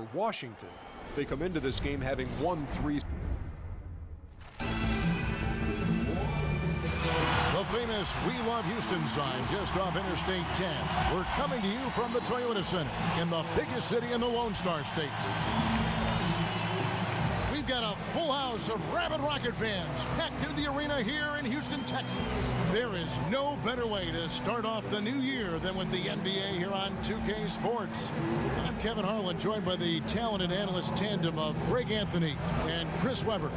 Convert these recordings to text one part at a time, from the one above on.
for Washington. They come into this game having won 3. The famous We Love Houston sign just off Interstate 10. We're coming to you from the Toyota Center in the biggest city in the Lone Star State. We've got a full house of rabid Rocket fans packed into the arena here in Houston, Texas. There is no better way to start off the new year than with the NBA here on 2K Sports. I'm Kevin Harlan, joined by the talented analyst tandem of Greg Anthony and Chris Webber.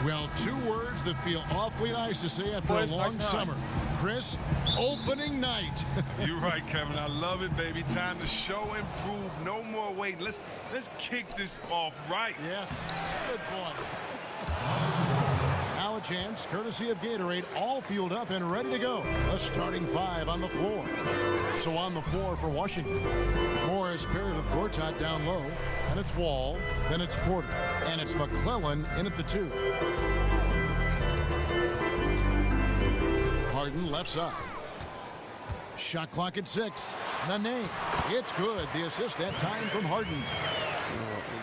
Well, two words that feel awfully nice to say after a long summer. Chris, opening night. You're right, Kevin. I love it, baby. Time to show and prove. No more waiting. Let's kick this off right. Yes, good point. Now a chance, courtesy of Gatorade, all fueled up and ready to go. The starting five on the floor. So on the floor for Washington, Morris pairs with Gortat down low, and it's Wall, then it's Porter, and it's McClellan in at the 2. Harden left side. Shot clock at 6. Nene, it's good. The assist that time from Harden.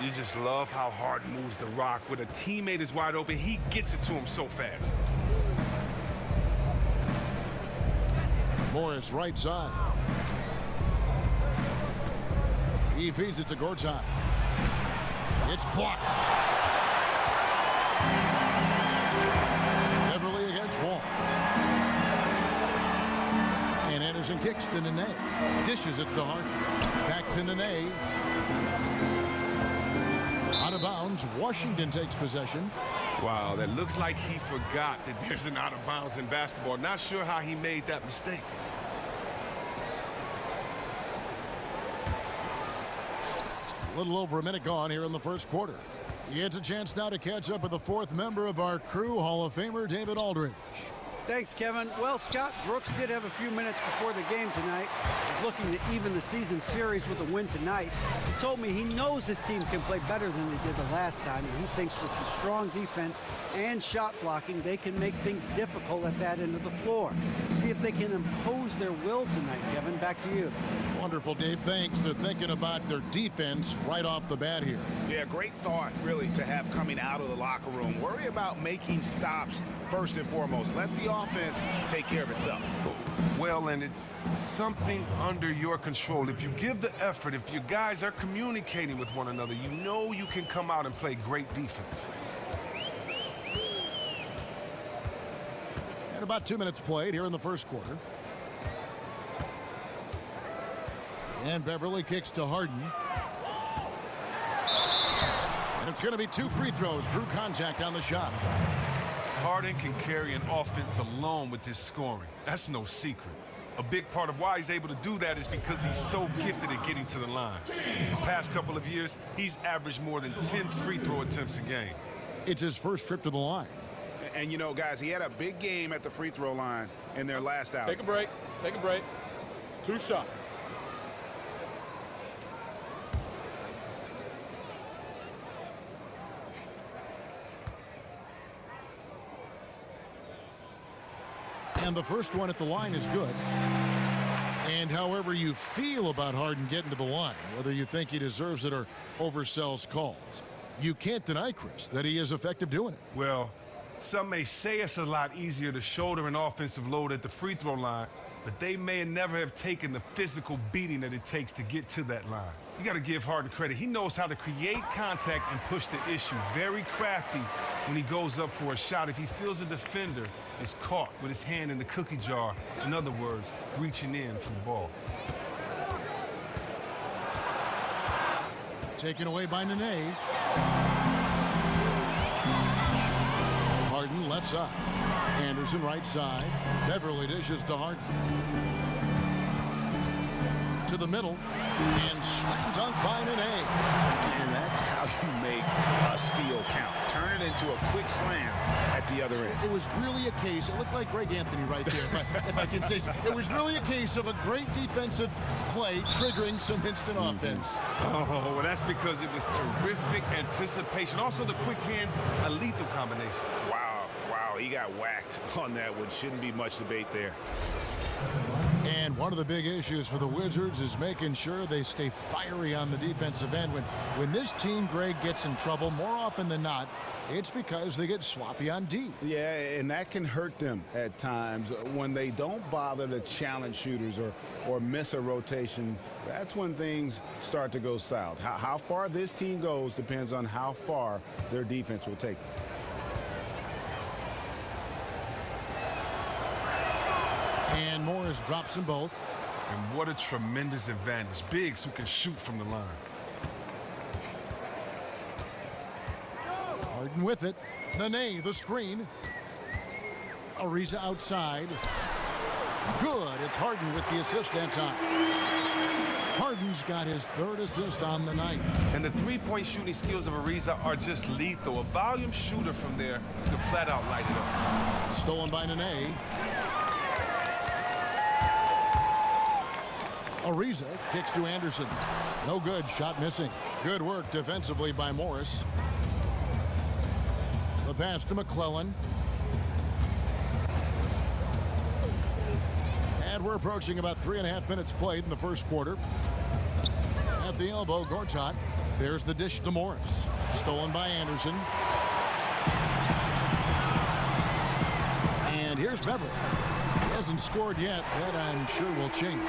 You just love how Harden moves the rock. When a teammate is wide open, he gets it to him so fast. Morris right side. He feeds it to Gortat. It's blocked. Beverly against Wall. And Anderson kicks to Nene. Dishes it to Harden. Back to Nene. Out of bounds. Washington takes possession. Wow, that looks like he forgot that there's an out of bounds in basketball. Not sure how he made that mistake. A little over a minute gone here in the first quarter. It's a chance now to catch up with the fourth member of our crew, Hall of Famer David Aldridge. Thanks, Kevin. Well, Scott Brooks did have a few minutes before the game tonight. He's looking to even the season series with a win tonight. He told me he knows his team can play better than they did the last time, and he thinks with the strong defense and shot blocking, they can make things difficult at that end of the floor. See if they can impose their will tonight, Kevin. Back to you. Wonderful, Dave. Thanks. They're thinking about their defense right off the bat here. Yeah, great thought, really, to have coming out of the locker room. Worry about making stops first and foremost. Let the offense take care of itself. Well, and it's something under your control. If you give the effort, if your guys are communicating with one another, you know you can come out and play great defense. And about 2 minutes played here in the first quarter. And Beverly kicks to Harden. And it's going to be 2 free throws. Drew contact on the shot. Harden can carry an offense alone with his scoring. That's no secret. A big part of why he's able to do that is because he's so gifted at getting to the line. The past couple of years, he's averaged more than 10 free throw attempts a game. It's his first trip to the line. And, you know, guys, he had a big game at the free throw line in their last outing. Take a break. Take a break. 2 shots. And the first one at the line is good. And however you feel about Harden getting to the line, whether you think he deserves it or oversells calls, you can't deny, Chris, that he is effective doing it. Well, some may say it's a lot easier to shoulder an offensive load at the free throw line, but they may never have taken the physical beating that it takes to get to that line. You got to give Harden credit. He knows how to create contact and push the issue. Very crafty when he goes up for a shot. If he feels a defender is caught with his hand in the cookie jar, in other words, reaching in for the ball. Taken away by Nene. Harden left side. Anderson right side. Beverly dishes to Harden. To the middle. And slam dunk by Nene. And that's how you make a steal count. Turn it into a quick slam at at the other end. It was really a case, it looked like Greg Anthony right there, if I can say so. It was really a case of a great defensive play triggering some instant offense. Oh, well, that's because it was terrific anticipation. Also, the quick hands, a lethal combination. Wow, he got whacked on that one. Shouldn't be much debate there. And one of the big issues for the Wizards is making sure they stay fiery on the defensive end. When this team, Greg, gets in trouble, more often than not, it's because they get sloppy on D. Yeah, and that can hurt them at times. When they don't bother to challenge shooters or miss a rotation, that's when things start to go south. How far this team goes depends on how far their defense will take them. And Morris drops them both. And what a tremendous advantage. Bigs who can shoot from the line. Harden with it. Nene, the screen. Ariza outside. Good. It's Harden with the assist that time. Harden's got his third assist on the night. And the three-point shooting skills of Ariza are just lethal. A volume shooter from there can flat out light it up. Stolen by Nene. Ariza kicks to Anderson. No good. Shot missing. Good work defensively by Morris. The pass to McClellan. And we're approaching about 3.5 minutes played in the first quarter. At the elbow, Gortat. There's the dish to Morris. Stolen by Anderson. And here's Beverly. He hasn't scored yet. That I'm sure will change.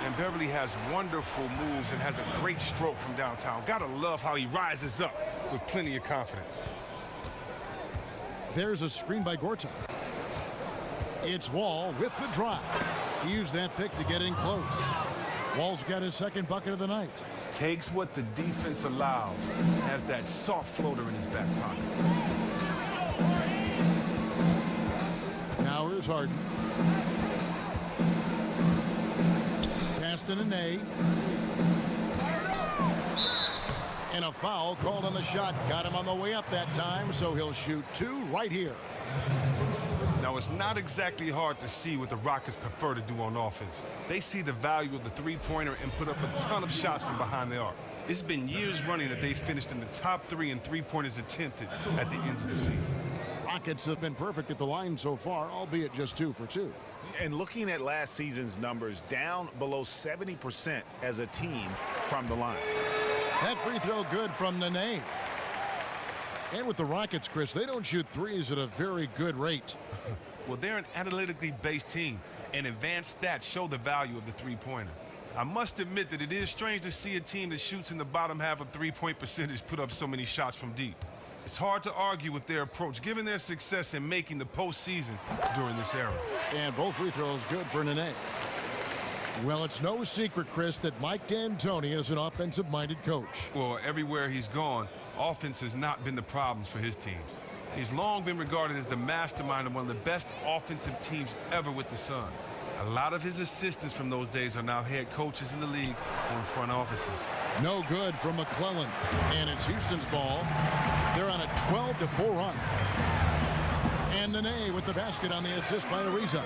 And Beverly has wonderful moves and has a great stroke from downtown. Gotta love how he rises up with plenty of confidence. There's a screen by Gortat. It's Wall with the drive. He used that pick to get in close. Wall's got his second bucket of the night. Takes what the defense allows. Has that soft floater in his back pocket. Now here's Harden. Pass to Nene. And a foul called on the shot. Got him on the way up that time, so he'll shoot two right here. Now, it's not exactly hard to see what the Rockets prefer to do on offense. They see the value of the three-pointer and put up a ton of shots from behind the arc. It's been years running that they finished in the top 3 in three-pointers attempted at the end of the season. Rockets have been perfect at the line so far, albeit just 2 for 2. And looking at last season's numbers, down below 70% as a team from the line. That free throw good from Nene. And with the Rockets, Chris, they don't shoot threes at a very good rate. Well, they're an analytically based team, and advanced stats show the value of the three-pointer. I must admit that it is strange to see a team that shoots in the bottom half of three-point percentage put up so many shots from deep. It's hard to argue with their approach, given their success in making the postseason during this era. And both free throws good for Nene. Well, it's no secret, Chris, that Mike D'Antoni is an offensive-minded coach. Well, everywhere he's gone, offense has not been the problems for his teams. He's long been regarded as the mastermind of one of the best offensive teams ever with the Suns. A lot of his assistants from those days are now head coaches in the league or in front offices. No good from McClellan. And it's Houston's ball. They're on a 12-4 run. And Nene with the basket on the assist by Ariza.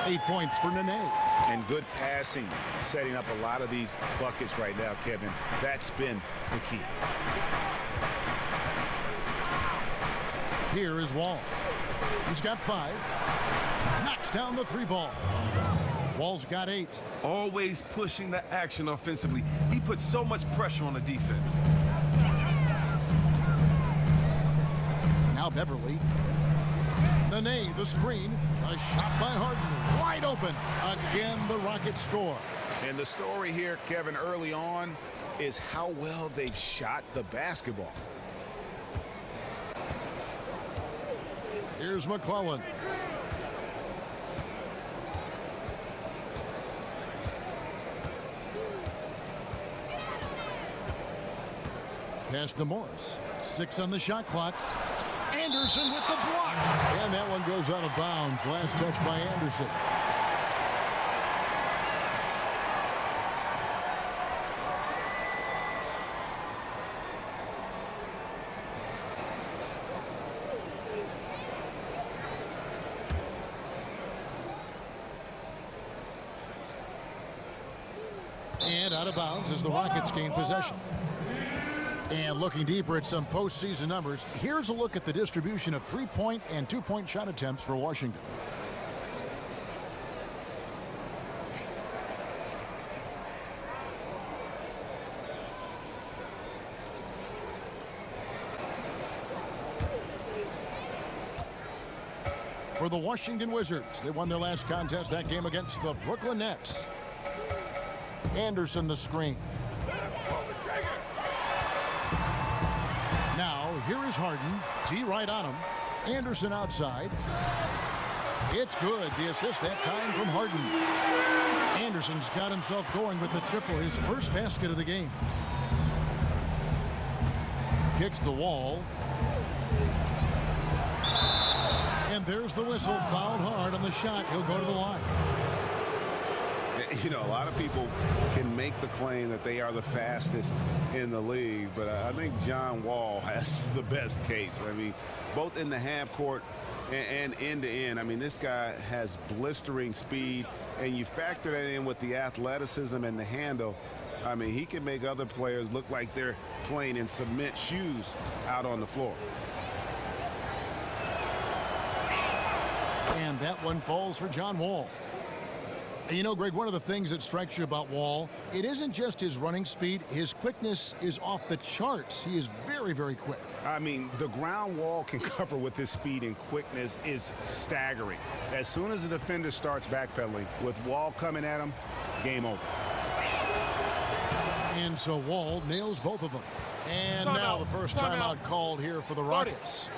8 points for Nene. And good passing, setting up a lot of these buckets right now, Kevin. That's been the key. Here is Wall. He's got 5. Knocks down the 3 ball. Wall's got 8. Always pushing the action offensively. He puts so much pressure on the defense. Now Beverly. Nene, the screen. A shot by Harden. Wide open. Again, the Rockets score. And the story here, Kevin, early on is how well they've shot the basketball. Here's McClellan. Pass to Morris. 6 on the shot clock. Anderson with the block. And that one goes out of bounds. Last touch by Anderson. And out of bounds as the Rockets gain possession. And looking deeper at some postseason numbers, here's a look at the distribution of three-point and two-point shot attempts for Washington. For the Washington Wizards, they won their last contest, that game against the Brooklyn Nets. Anderson the screen. Now, here is Harden. D right on him. Anderson outside. It's good. The assist that time from Harden. Anderson's got himself going with the triple, his first basket of the game. Kicks the wall. And there's the whistle. Fouled hard on the shot. He'll go to the line. You know, a lot of people can make the claim that they are the fastest in the league, but I think John Wall has the best case. I mean, both in the half court and end to end. I mean, this guy has blistering speed, and you factor that in with the athleticism and the handle. I mean, he can make other players look like they're playing in cement shoes out on the floor. And that one falls for John Wall. And you know, Greg, one of the things that strikes you about Wall, it isn't just his running speed. His quickness is off the charts. He is very, very quick. I mean, the ground Wall can cover with his speed and quickness is staggering. As soon as the defender starts backpedaling, with Wall coming at him, game over. And so Wall nails both of them. And Time now out. the first Time timeout called here for the Start it. Rockets.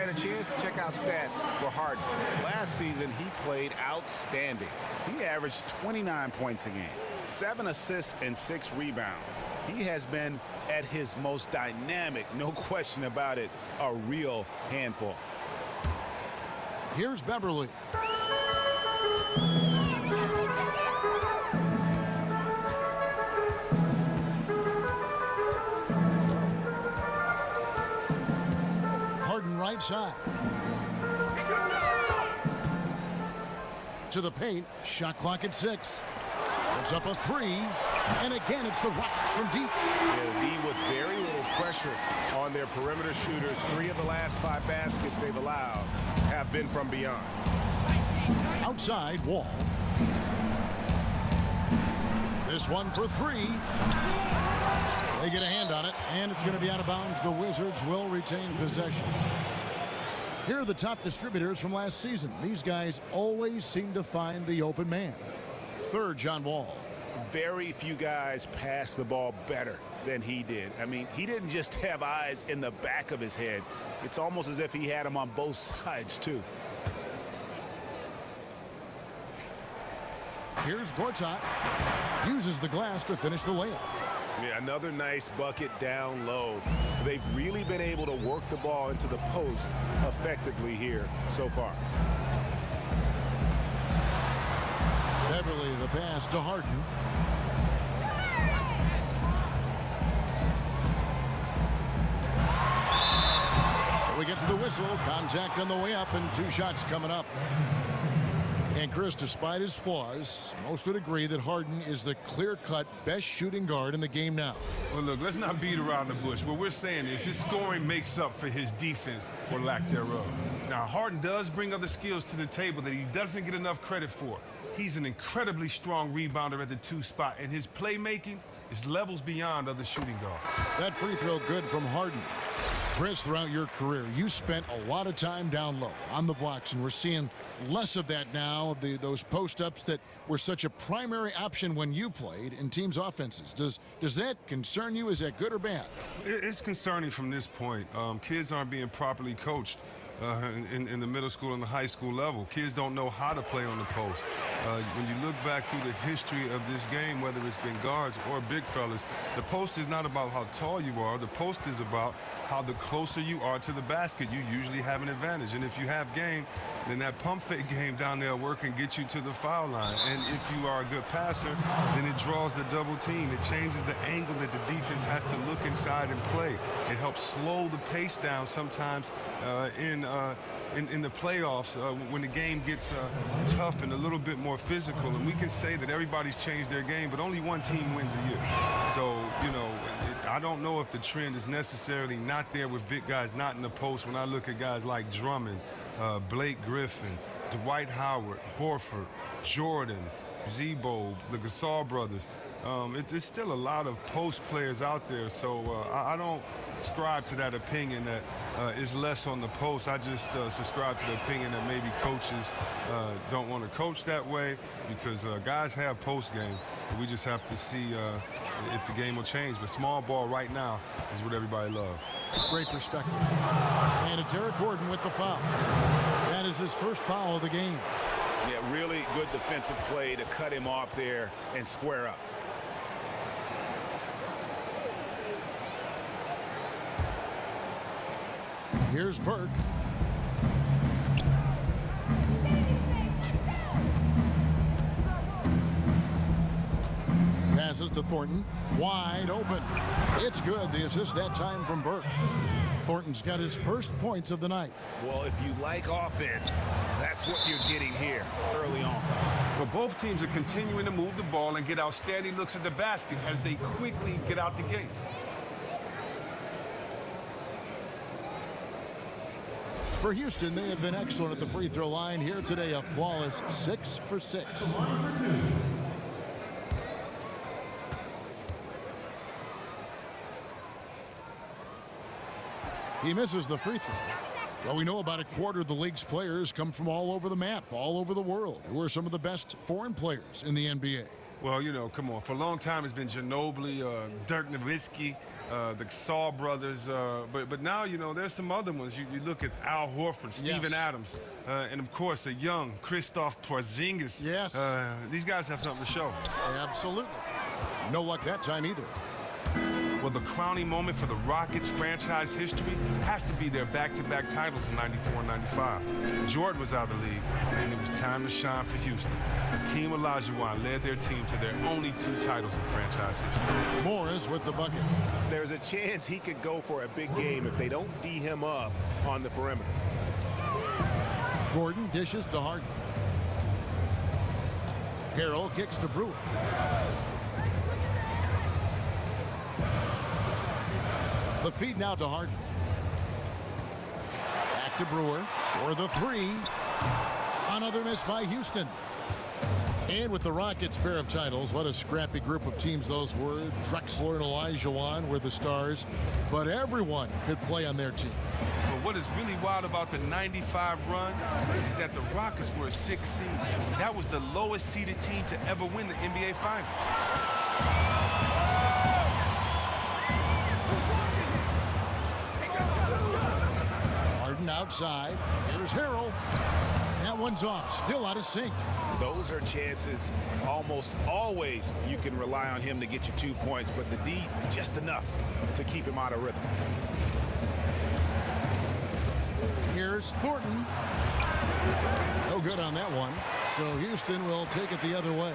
A chance to check out stats for Harden. Last season, he played outstanding. He averaged 29 points a game, 7 assists and 6 rebounds. He has been at his most dynamic, no question about it, a real handful. Here's Beverly. Harden right side. To the paint. Shot clock at 6. It's up a 3. And again, it's the Rockets from deep. Yeah, D with very little pressure on their perimeter shooters. 3 of the last 5 baskets they've allowed have been from beyond. Outside, Wall. This one for 3. They get a hand on it, and it's going to be out of bounds. The Wizards will retain possession. Here are the top distributors from last season. These guys always seem to find the open man. Third, John Wall. Very few guys pass the ball better than he did. I mean, he didn't just have eyes in the back of his head. It's almost as if he had them on both sides, too. Here's Gortat. Uses the glass to finish the layup. Yeah, another nice bucket down low. They've really been able to work the ball into the post effectively here so far. Beverly, the pass to Harden. So he gets the whistle. Contact on the way up, and 2 shots coming up. And Chris, despite his flaws, most would agree that Harden is the clear-cut best shooting guard in the game now. Well, look, let's not beat around the bush. What we're saying is his scoring makes up for his defense or lack thereof. Now, Harden does bring other skills to the table that he doesn't get enough credit for. He's an incredibly strong rebounder at the 2 spot, and his playmaking is levels beyond other shooting guards. That free throw good from Harden. Chris, throughout your career, you spent a lot of time down low on the blocks, and we're seeing less of that now, those post-ups that were such a primary option when you played in teams' offenses. Does that concern you? Is that good or bad? It's concerning from this point. Kids aren't being properly coached. In the middle school and the high school level. Kids don't know how to play on the post. When you look back through the history of this game, whether it's been guards or big fellas, the post is not about how tall you are. The post is about how the closer you are to the basket, you usually have an advantage. And if you have game, then that pump fake game down there will work and get you to the foul line. And if you are a good passer, then it draws the double team. It changes the angle that the defense has to look inside and play. It helps slow the pace down sometimes in the playoffs when the game gets tough and a little bit more physical. And we can say that everybody's changed their game, but only one team wins a year. So, you know, I don't know if the trend is necessarily not there with big guys not in the post. When I look at guys like Drummond, Blake Griffin, Dwight Howard, Horford, Jordan, Zebo, the Gasol brothers, it's still a lot of post players out there. So I don't subscribe to that opinion that is less on the post. I just subscribe to the opinion that maybe coaches don't want to coach that way, because guys have post game. We just have to see if the game will change. But small ball right now is what everybody loves. Great perspective. And it's Eric Gordon with the foul. That is his first foul of the game. Yeah, really good defensive play to cut him off there and square up. Here's Burke. Passes to Thornton. Wide open. It's good. The assist that time from Burke. Thornton's got his first points of the night. Well, if you like offense, that's what you're getting here early on. But both teams are continuing to move the ball and get outstanding looks at the basket as they quickly get out the gates. For Houston, they have been excellent at the free throw line here today. A flawless 6 for 6. He misses the free throw. Well, we know about a quarter of the league's players come from all over the map, all over the world. Who are some of the best foreign players in the NBA? Well, you know, come on. For a long time, it's been Ginobili, Dirk Nowitzki, the Gasol brothers. But now, you know, there's some other ones. You look at Al Horford, Steven Adams, and, of course, a young Kristaps Porzingis. Yes. These guys have something to show. Absolutely. No luck that time either. Well, the crowning moment for the Rockets' franchise history has to be their back-to-back titles in '94 and '95. Jordan was out of the league, and it was time to shine for Houston. Hakeem Olajuwon led their team to their only 2 titles in franchise history. Morris with the bucket. There's a chance he could go for a big game if they don't D him up on the perimeter. Gordon dishes to Harden. Harrell kicks to Brewer. The feed now to Harden. Back to Brewer for the 3. Another miss by Houston. And with the Rockets' pair of titles, what a scrappy group of teams those were. Drexler and Olajuwon were the stars, but everyone could play on their team. But what is really wild about the '95 run is that the Rockets were a 6th seed. That was the lowest seeded team to ever win the NBA Finals. Outside. Here's Harrell. That one's off. Still out of sync. Those are chances almost always you can rely on him to get you 2 points, but the D just enough to keep him out of rhythm. Here's Thornton. No good on that one. So Houston will take it the other way.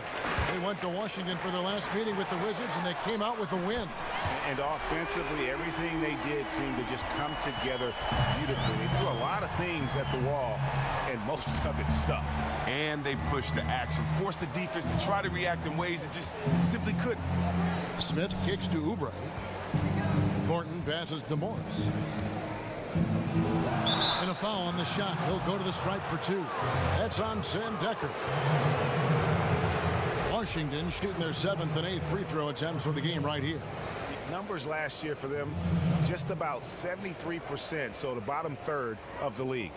They went to Washington for their last meeting with the Wizards, and they came out with a win. And offensively, everything they did seemed to just come together beautifully. They threw a lot of things at the wall, and most of it stuck. And they pushed the action, forced the defense to try to react in ways that just simply couldn't. Smith kicks to Oubre. Thornton passes to Morris. And a foul on the shot. He'll go to the stripe for 2. That's on Sam Decker. Washington shooting their 7th and 8th free throw attempts for the game right here. Numbers last year for them, just about 73%, so the bottom third of the league.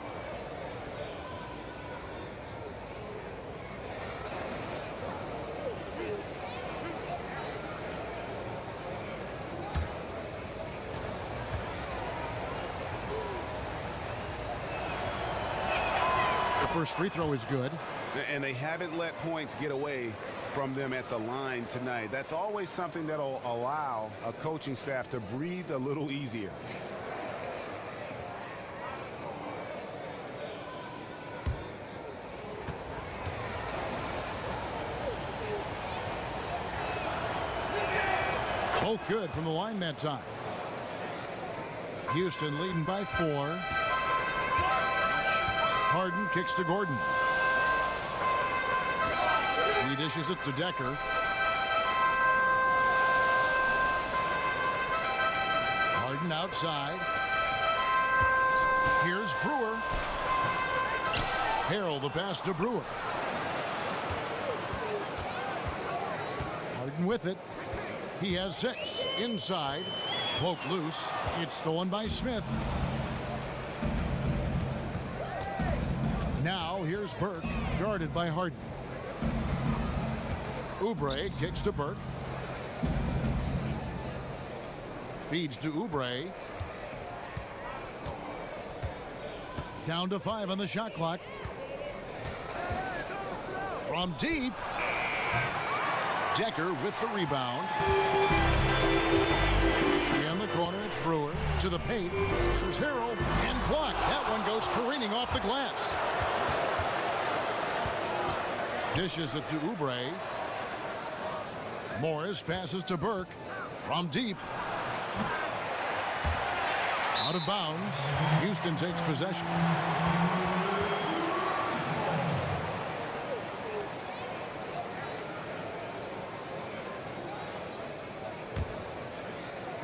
The first free throw is good. And they haven't let points get away from them at the line tonight. That's always something that'll allow a coaching staff to breathe a little easier. Both good from the line that time. Houston leading by 4. Harden kicks to Gordon. He dishes it to Decker. Harden outside. Here's Brewer. Harrell the pass to Brewer. Harden with it. He has 6. Inside. Poke loose. It's stolen by Smith. Now here's Burke, guarded by Harden. Oubre kicks to Burke. Feeds to Oubre. Down to 5 on the shot clock. From deep. Decker with the rebound. In the corner, it's Brewer. To the paint. Here's Harrell. And blocked. That one goes careening off the glass. Dishes it to Oubre. Morris passes to Burke. From deep. Out of bounds. Houston takes possession.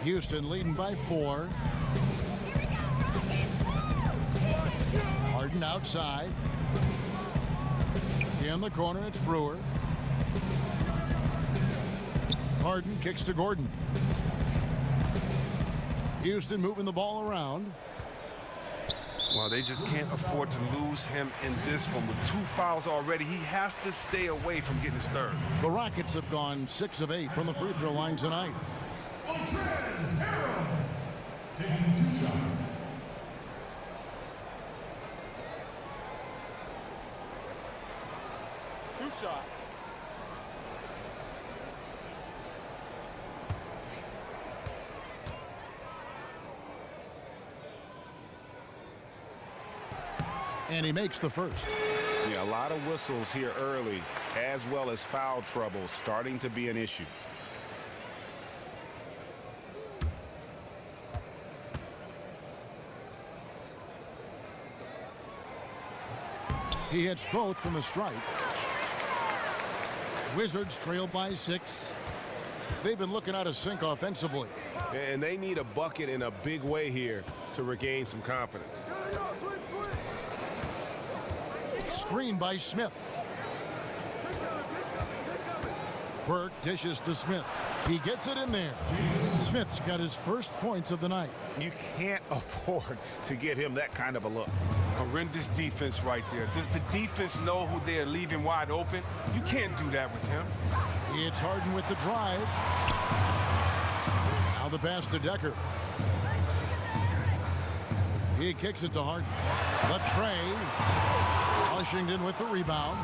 Houston leading by 4. Harden outside. In the corner, it's Brewer. Harden kicks to Gordon. Houston moving the ball around. Well, they just can't afford to lose him in this one. With 2 fouls already, he has to stay away from getting his third. The Rockets have gone 6 of 8 from the free throw line tonight. Montrezl Harrell taking 2 shots. Two shots. And he makes the first. Yeah, a lot of whistles here early, as well as foul trouble starting to be an issue. He hits both from the strike. Wizards trail by 6. They've been looking out of sync offensively. And they need a bucket in a big way here to regain some confidence. Screen by Smith. Burke dishes to Smith. He gets it in there. Smith's got his first points of the night. You can't afford to get him that kind of a look. Horrendous defense right there. Does the defense know who they're leaving wide open? You can't do that with him. It's Harden with the drive. Now the pass to Decker. He kicks it to Harden. The tray. Washington with the rebound.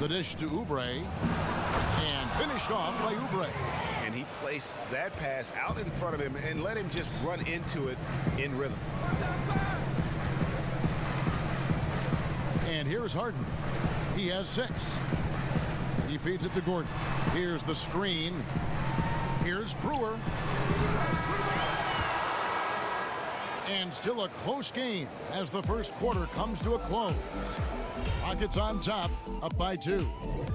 The dish to Oubre. And finished off by Oubre. And he placed that pass out in front of him and let him just run into it in rhythm. And here's Harden. He has 6. He feeds it to Gordon. Here's the screen. Here's Brewer. And still a close game as the first quarter comes to a close. Rockets on top, up by 2.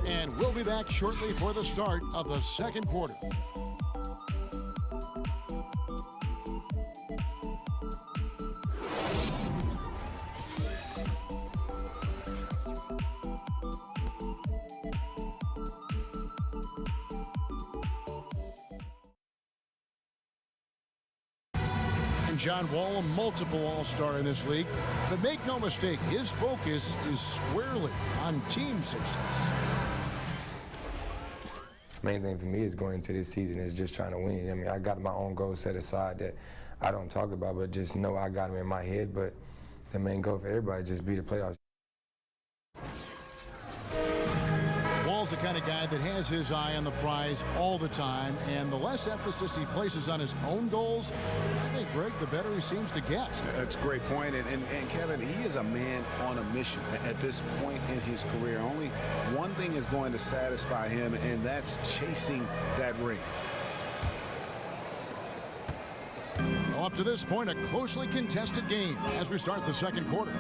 And we'll be back shortly for the start of the second quarter. John Wall, a multiple All-Star in this league. But make no mistake, his focus is squarely on team success. Main thing for me is going into this season is just trying to win. I mean, I got my own goals set aside that I don't talk about, but just know I got them in my head. But the main goal for everybody is just be the playoffs. Wall's the kind of guy that has his eye on the prize all the time, and the less emphasis he places on his own goals, I think, Greg, the better he seems to get. That's a great point. And Kevin, he is a man on a mission at this point in his career. Only one thing is going to satisfy him, and that's chasing that ring. Well, up to this point, a closely contested game as we start the second quarter.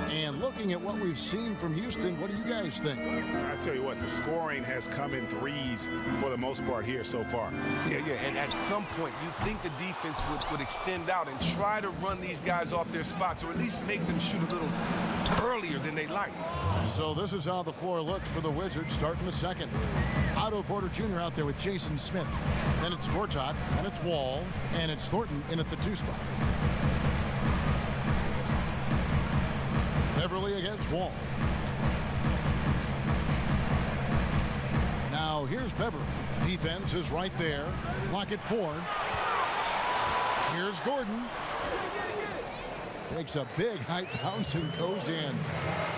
And looking at what we've seen from Houston, what do you guys think? I tell you what, the scoring has come in threes for the most part here so far. Yeah, and at some point, you think the defense would extend out and try to run these guys off their spots, or at least make them shoot a little earlier than they like. So this is how the floor looks for the Wizards starting the second. Otto Porter Jr. out there with Jason Smith. Then it's Gortat, and it's Wall, and it's Thornton in at the 2 spot. Beverly against Wall. Now here's Beverly. Defense is right there. Clock at 4. Here's Gordon. Takes a big high bounce and goes in.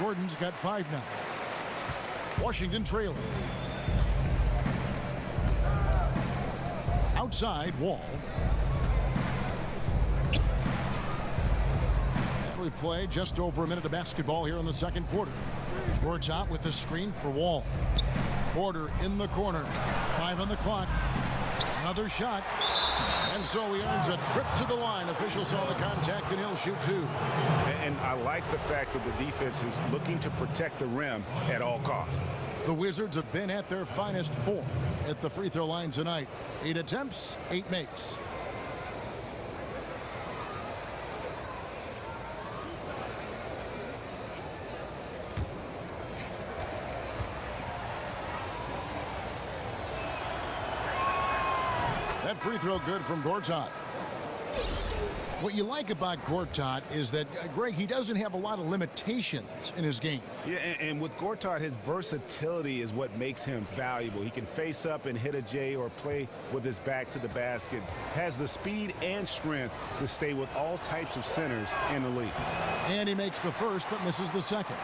Gordon's got 5 now. Washington trailing. Outside, Wall. And we've played just over a minute of basketball here in the second quarter. Gortat with the screen for Wall. Porter in the corner. 5 on the clock. Another shot. And so he earns a trip to the line. Official saw the contact, and he'll shoot 2. And I like the fact that the defense is looking to protect the rim at all costs. The Wizards have been at their finest 4 at the free throw line tonight. 8 attempts, 8 makes. That free throw good from Gortat. What you like about Gortat is that, Greg, he doesn't have a lot of limitations in his game. Yeah, and with Gortat, his versatility is what makes him valuable. He can face up and hit a J or play with his back to the basket. Has the speed and strength to stay with all types of centers in the league. And he makes the first but misses the second.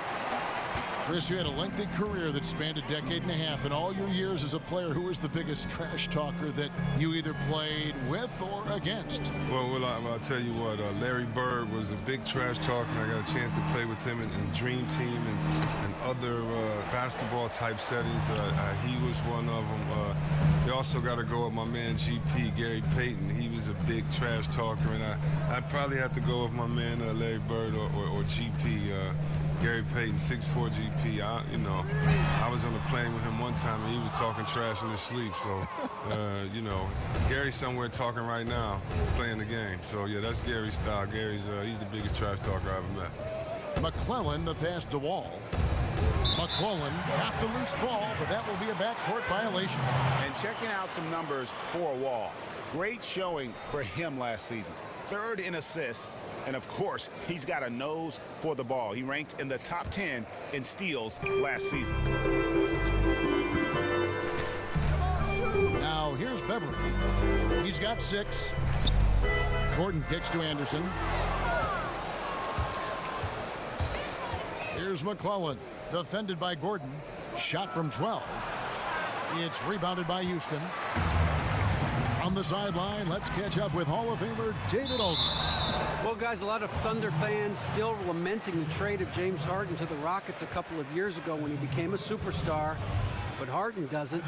Chris, you had a lengthy career that spanned a decade and a half. In all your years as a player, who was the biggest trash talker that you either played with or against? Well, I'll tell you what, Larry Bird was a big trash talker. I got a chance to play with him in Dream Team and other basketball-type settings. He was one of them. You also got to go with my man GP, Gary Payton. He was a big trash talker, and I'd probably have to go with my man Larry Bird or GP. Gary Payton, 6'4" GP. I was on the plane with him one time, and he was talking trash in his sleep. So, Gary's somewhere talking right now, playing the game. So, yeah, that's Gary's style. He's the biggest trash talker I've ever met. McClellan, the pass to Wall. McClellan got the loose ball, but that will be a backcourt violation. And checking out some numbers for Wall. Great showing for him last season. 3rd in assists. And, of course, he's got a nose for the ball. He ranked in the top 10 in steals last season. Now, here's Beverly. He's got 6. Gordon kicks to Anderson. Here's McClellan, defended by Gordon. Shot from 12. It's rebounded by Houston. On the sideline, let's catch up with Hall of Famer David Aldridge. Well, guys, a lot of Thunder fans still lamenting the trade of James Harden to the Rockets a couple of years ago when he became a superstar. But Harden doesn't.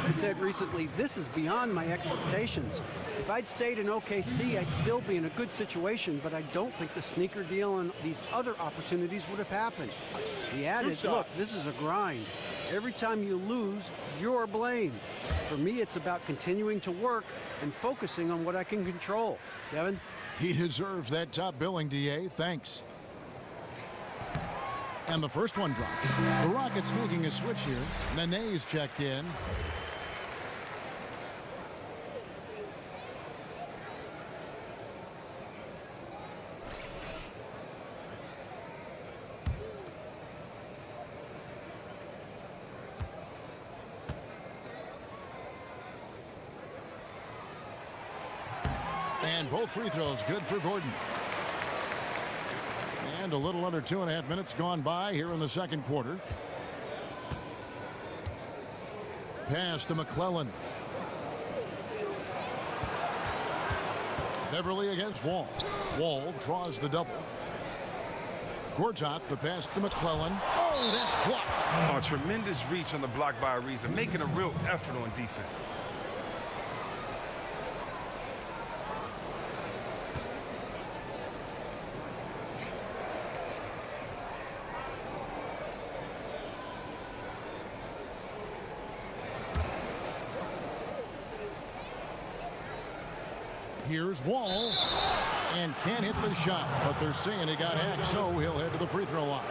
He said recently, "This is beyond my expectations. If I'd stayed in OKC, I'd still be in a good situation, but I don't think the sneaker deal and these other opportunities would have happened." He added, "Look, this is a grind. Every time you lose, you're blamed. For me, it's about continuing to work and focusing on what I can control." Devin? He deserves that top billing, DA. Thanks. And the first one drops. The Rockets making a switch here. Nene's checked in. And both free throws good for Gordon. And a little under 2.5 minutes gone by here in the second quarter. Pass to McClellan. Beverly against Wall. Wall draws the double. Gortat, the pass to McClellan. Oh, that's blocked. Oh, tremendous reach on the block by Ariza, making a real effort on defense. Here's Wall, and can't hit the shot, but they're saying he got hacked, so he'll head to the free throw line.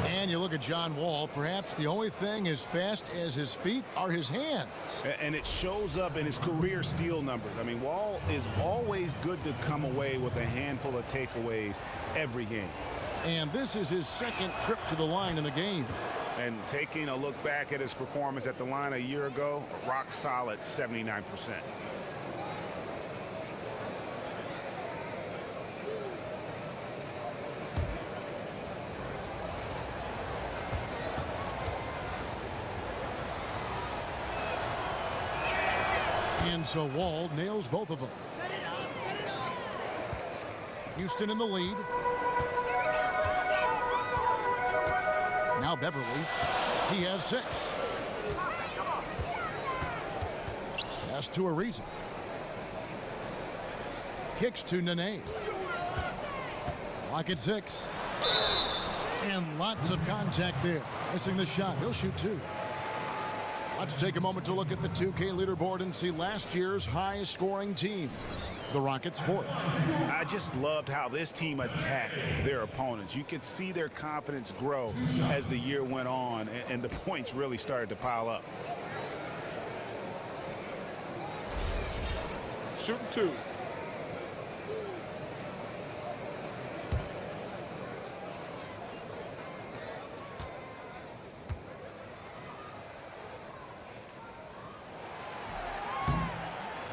And you look at John Wall, perhaps the only thing as fast as his feet are his hands. And it shows up in his career steal numbers. I mean, Wall is always good to come away with a handful of takeaways every game. And this is his second trip to the line in the game. And taking a look back at his performance at the line a year ago, rock solid 79%. And so Wall nails both of them. Houston in the lead. Now Beverly. He has 6. Pass to Ariza. Kicks to Nene. Lock at 6. And lots of contact there. Missing the shot. He'll shoot 2. Let's take a moment to look at the 2K leaderboard and see last year's high-scoring teams. The Rockets 4th. I just loved how this team attacked their opponents. You could see their confidence grow as the year went on, and the points really started to pile up. Shooting 2.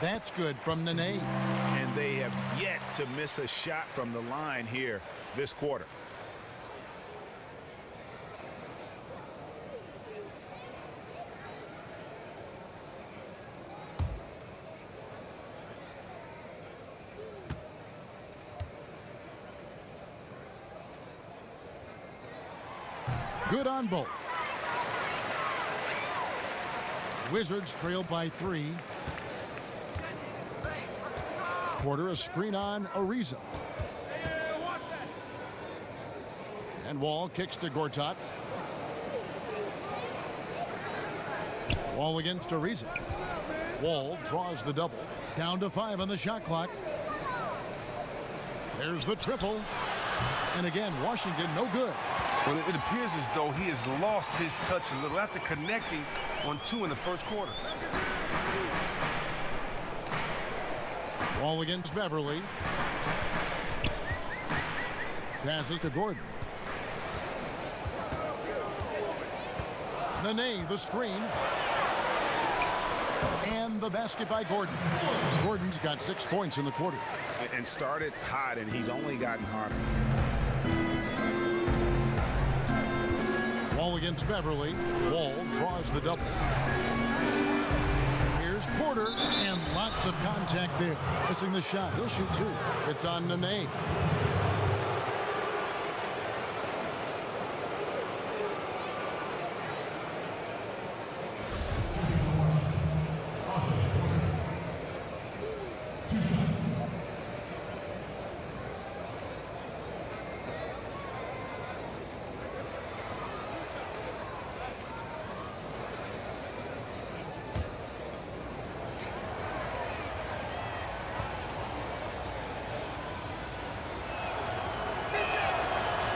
That's good from Nene. And they have yet to miss a shot from the line here this quarter. Good on both. Wizards trail by 3. Porter, a screen on Ariza. And Wall kicks to Gortat. Wall against Ariza. Wall draws the double. Down to 5 on the shot clock. There's the triple. And again, Washington no good. Well, it appears as though he has lost his touch a little after connecting on 2 in the first quarter. Wall against Beverly. Passes to Gordon. Nene, the screen. And the basket by Gordon. Gordon's got 6 points in the quarter. And started hot, and he's only gotten harder. Wall against Beverly. Wall draws the double. Here's Porter, and lots of contact there. Missing the shot. He'll shoot 2. It's on Nene.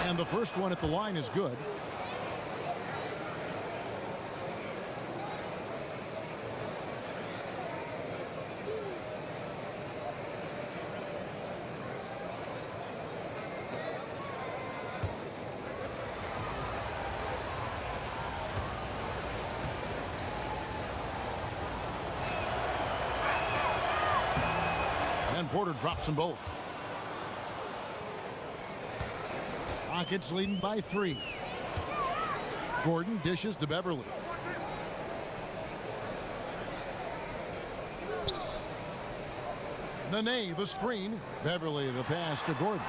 And the first one at the line is good. and Porter drops them both. Rockets leading by 3. Gordon dishes to Beverly. Nene, the screen. Beverly, the pass to Gordon.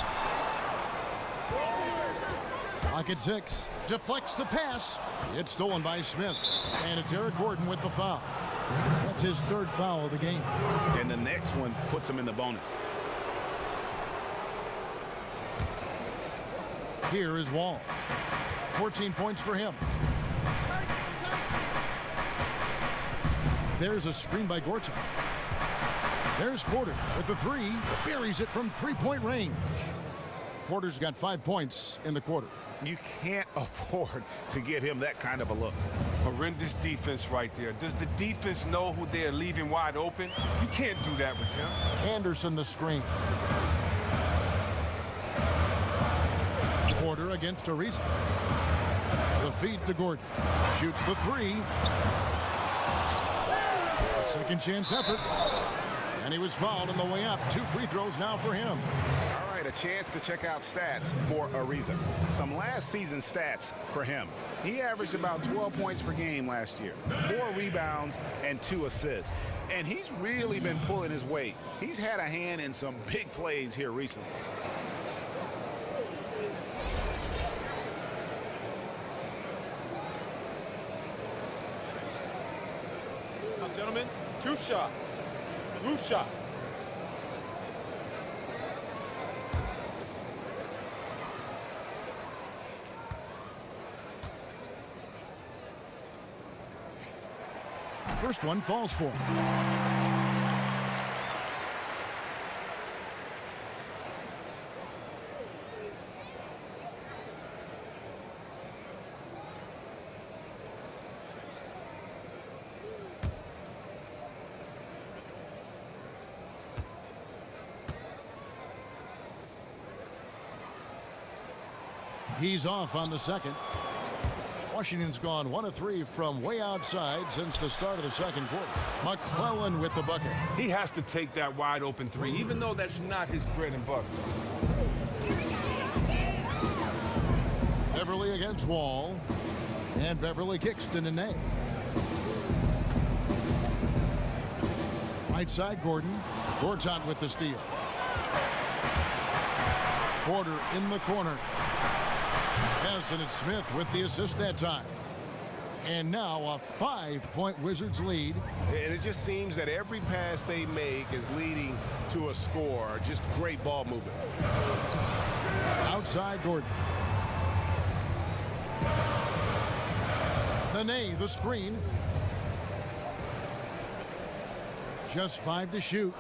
Rocket 6 deflects the pass. It's stolen by Smith. And it's Eric Gordon with the foul. That's his 3rd foul of the game. And the next one puts him in the bonus. Here is Wall. 14 points for him. There's a screen by Gortat. There's Porter with the 3. Buries it from 3-point range. Porter's got 5 points in the quarter. You can't afford to get him that kind of a look. Horrendous defense right there. Does the defense know who they're leaving wide open? You can't do that with him. Anderson the screen. Porter against Ariza. The feed to Gordon. Shoots the 3. A second chance effort. And he was fouled on the way up. 2 free throws now for him. All right, a chance to check out stats for Ariza. Some last season stats for him. He averaged about 12 points per game last year, 4 rebounds and 2 assists. And he's really been pulling his weight. He's had a hand in some big plays here recently. Now, gentlemen, 2 shots. Loose shots. First one falls for him. He's off on the second. Washington's gone 1 of 3 from way outside since the start of the second quarter. McClellan with the bucket. He has to take that wide open 3, even though that's not his bread and butter. Beverly against Wall. And Beverly kicks to Nene. Right side, Gordon. Gortat with the steal. Porter in the corner. Yes, and it's Smith with the assist that time. And now a 5-point Wizards lead. And it just seems that every pass they make is leading to a score. Just great ball movement. Outside Gordon. Nene, the screen. Just 5 to shoot.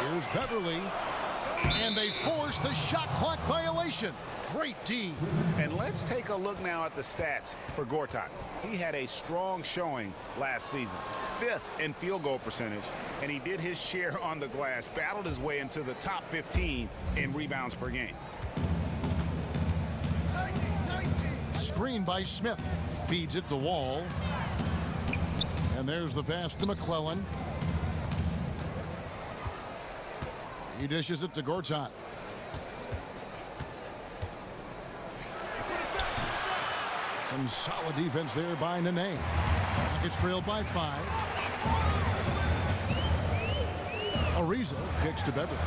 Here's Beverly. And they force the shot clock violation. Great team. And let's take a look now at the stats for Gortat. He had a strong showing last season. 5th in field goal percentage. And he did his share on the glass. Battled his way into the top 15 in rebounds per game. Screen by Smith. Feeds it to Wall. And there's the pass to McClellan. He dishes it to Gortat. Some solid defense there by Nene. Rockets trailed by 5. Ariza kicks to Beverly.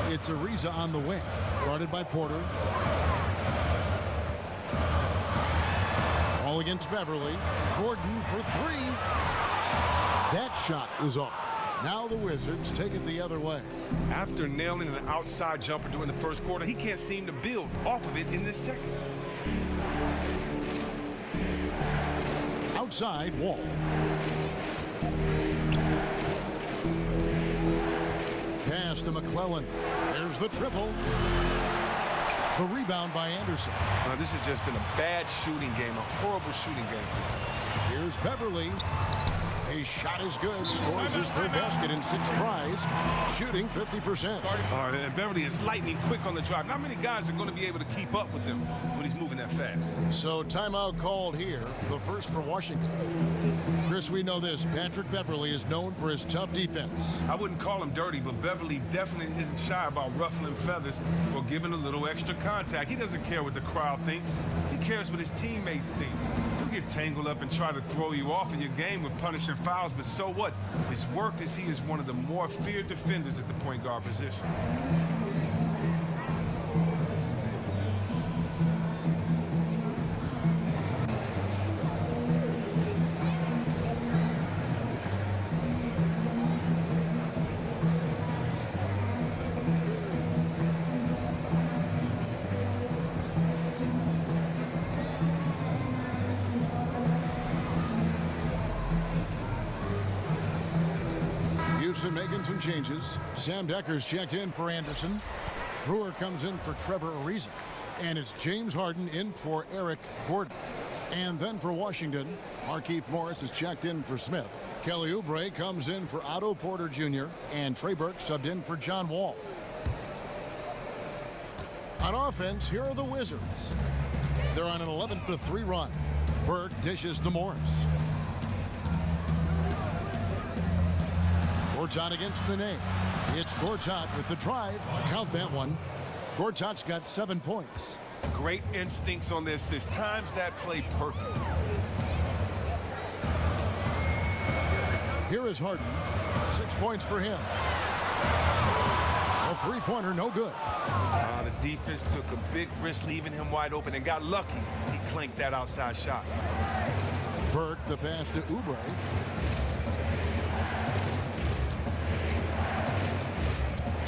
It's Ariza on the wing. Guarded by Porter. All against Beverly. Gordon for 3. That shot is off. Now the Wizards take it the other way. After nailing an outside jumper during the first quarter, he can't seem to build off of it in this second. Outside, Wall. Pass to McClellan. There's the triple. The rebound by Anderson. This has just been a bad shooting game, a horrible shooting game for him. Here's Beverly. His shot is good. Scores his third basket in 6 tries. Shooting 50%. And Beverly is lightning quick on the drive. Not many guys are going to be able to keep up with him when he's moving that fast. So timeout called here. The first for Washington. Chris, we know this. Patrick Beverly is known for his tough defense. I wouldn't call him dirty, but Beverly definitely isn't shy about ruffling feathers or giving a little extra contact. He doesn't care what the crowd thinks. He cares what his teammates think. He'll get tangled up and try to throw you off in your game with punishing fouls, but so what? His work is he is one of the more feared defenders at the point guard position. Houston making some changes. Sam Decker's checked in for Anderson. Brewer comes in for Trevor Ariza. And it's James Harden in for Eric Gordon. And then for Washington, Markieff Morris is checked in for Smith. Kelly Oubre comes in for Otto Porter Jr. And Trey Burke subbed in for John Wall. On offense, here are the Wizards. They're on an 11-3 run. Burke dishes to Morris. Gortat against Nene. It's Gortat with the drive. Count that one. Gortat's got 7 points. Great instincts on the assist. Times that play perfect. Here is Harden. 6 points for him. A three-pointer, no good. The defense took a big risk leaving him wide open and got lucky. He clanked that outside shot. Burke, the pass to Oubre.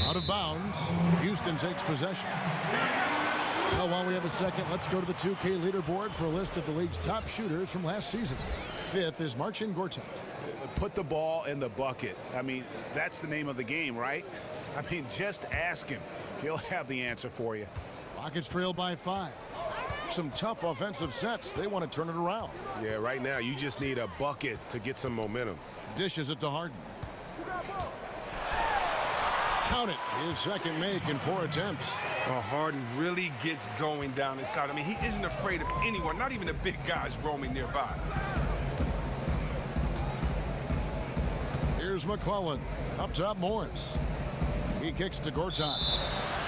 Out of bounds. Houston takes possession. Well, while we have a second, let's go to the 2K leaderboard for a list of the league's top shooters from last season. 5th is Marcin Gortat. Put the ball in the bucket. I mean, that's the name of the game, right? I mean, just ask him. He'll have the answer for you. Rockets trail by 5. Some tough offensive sets. They want to turn it around. Yeah, right now you just need a bucket to get some momentum. Dishes it to Harden. Count it. His second make in 4 attempts. Oh, Harden really gets going down inside. I mean, he isn't afraid of anyone, not even the big guys roaming nearby. Here's McClellan. Up top, Morris. He kicks to Gortat.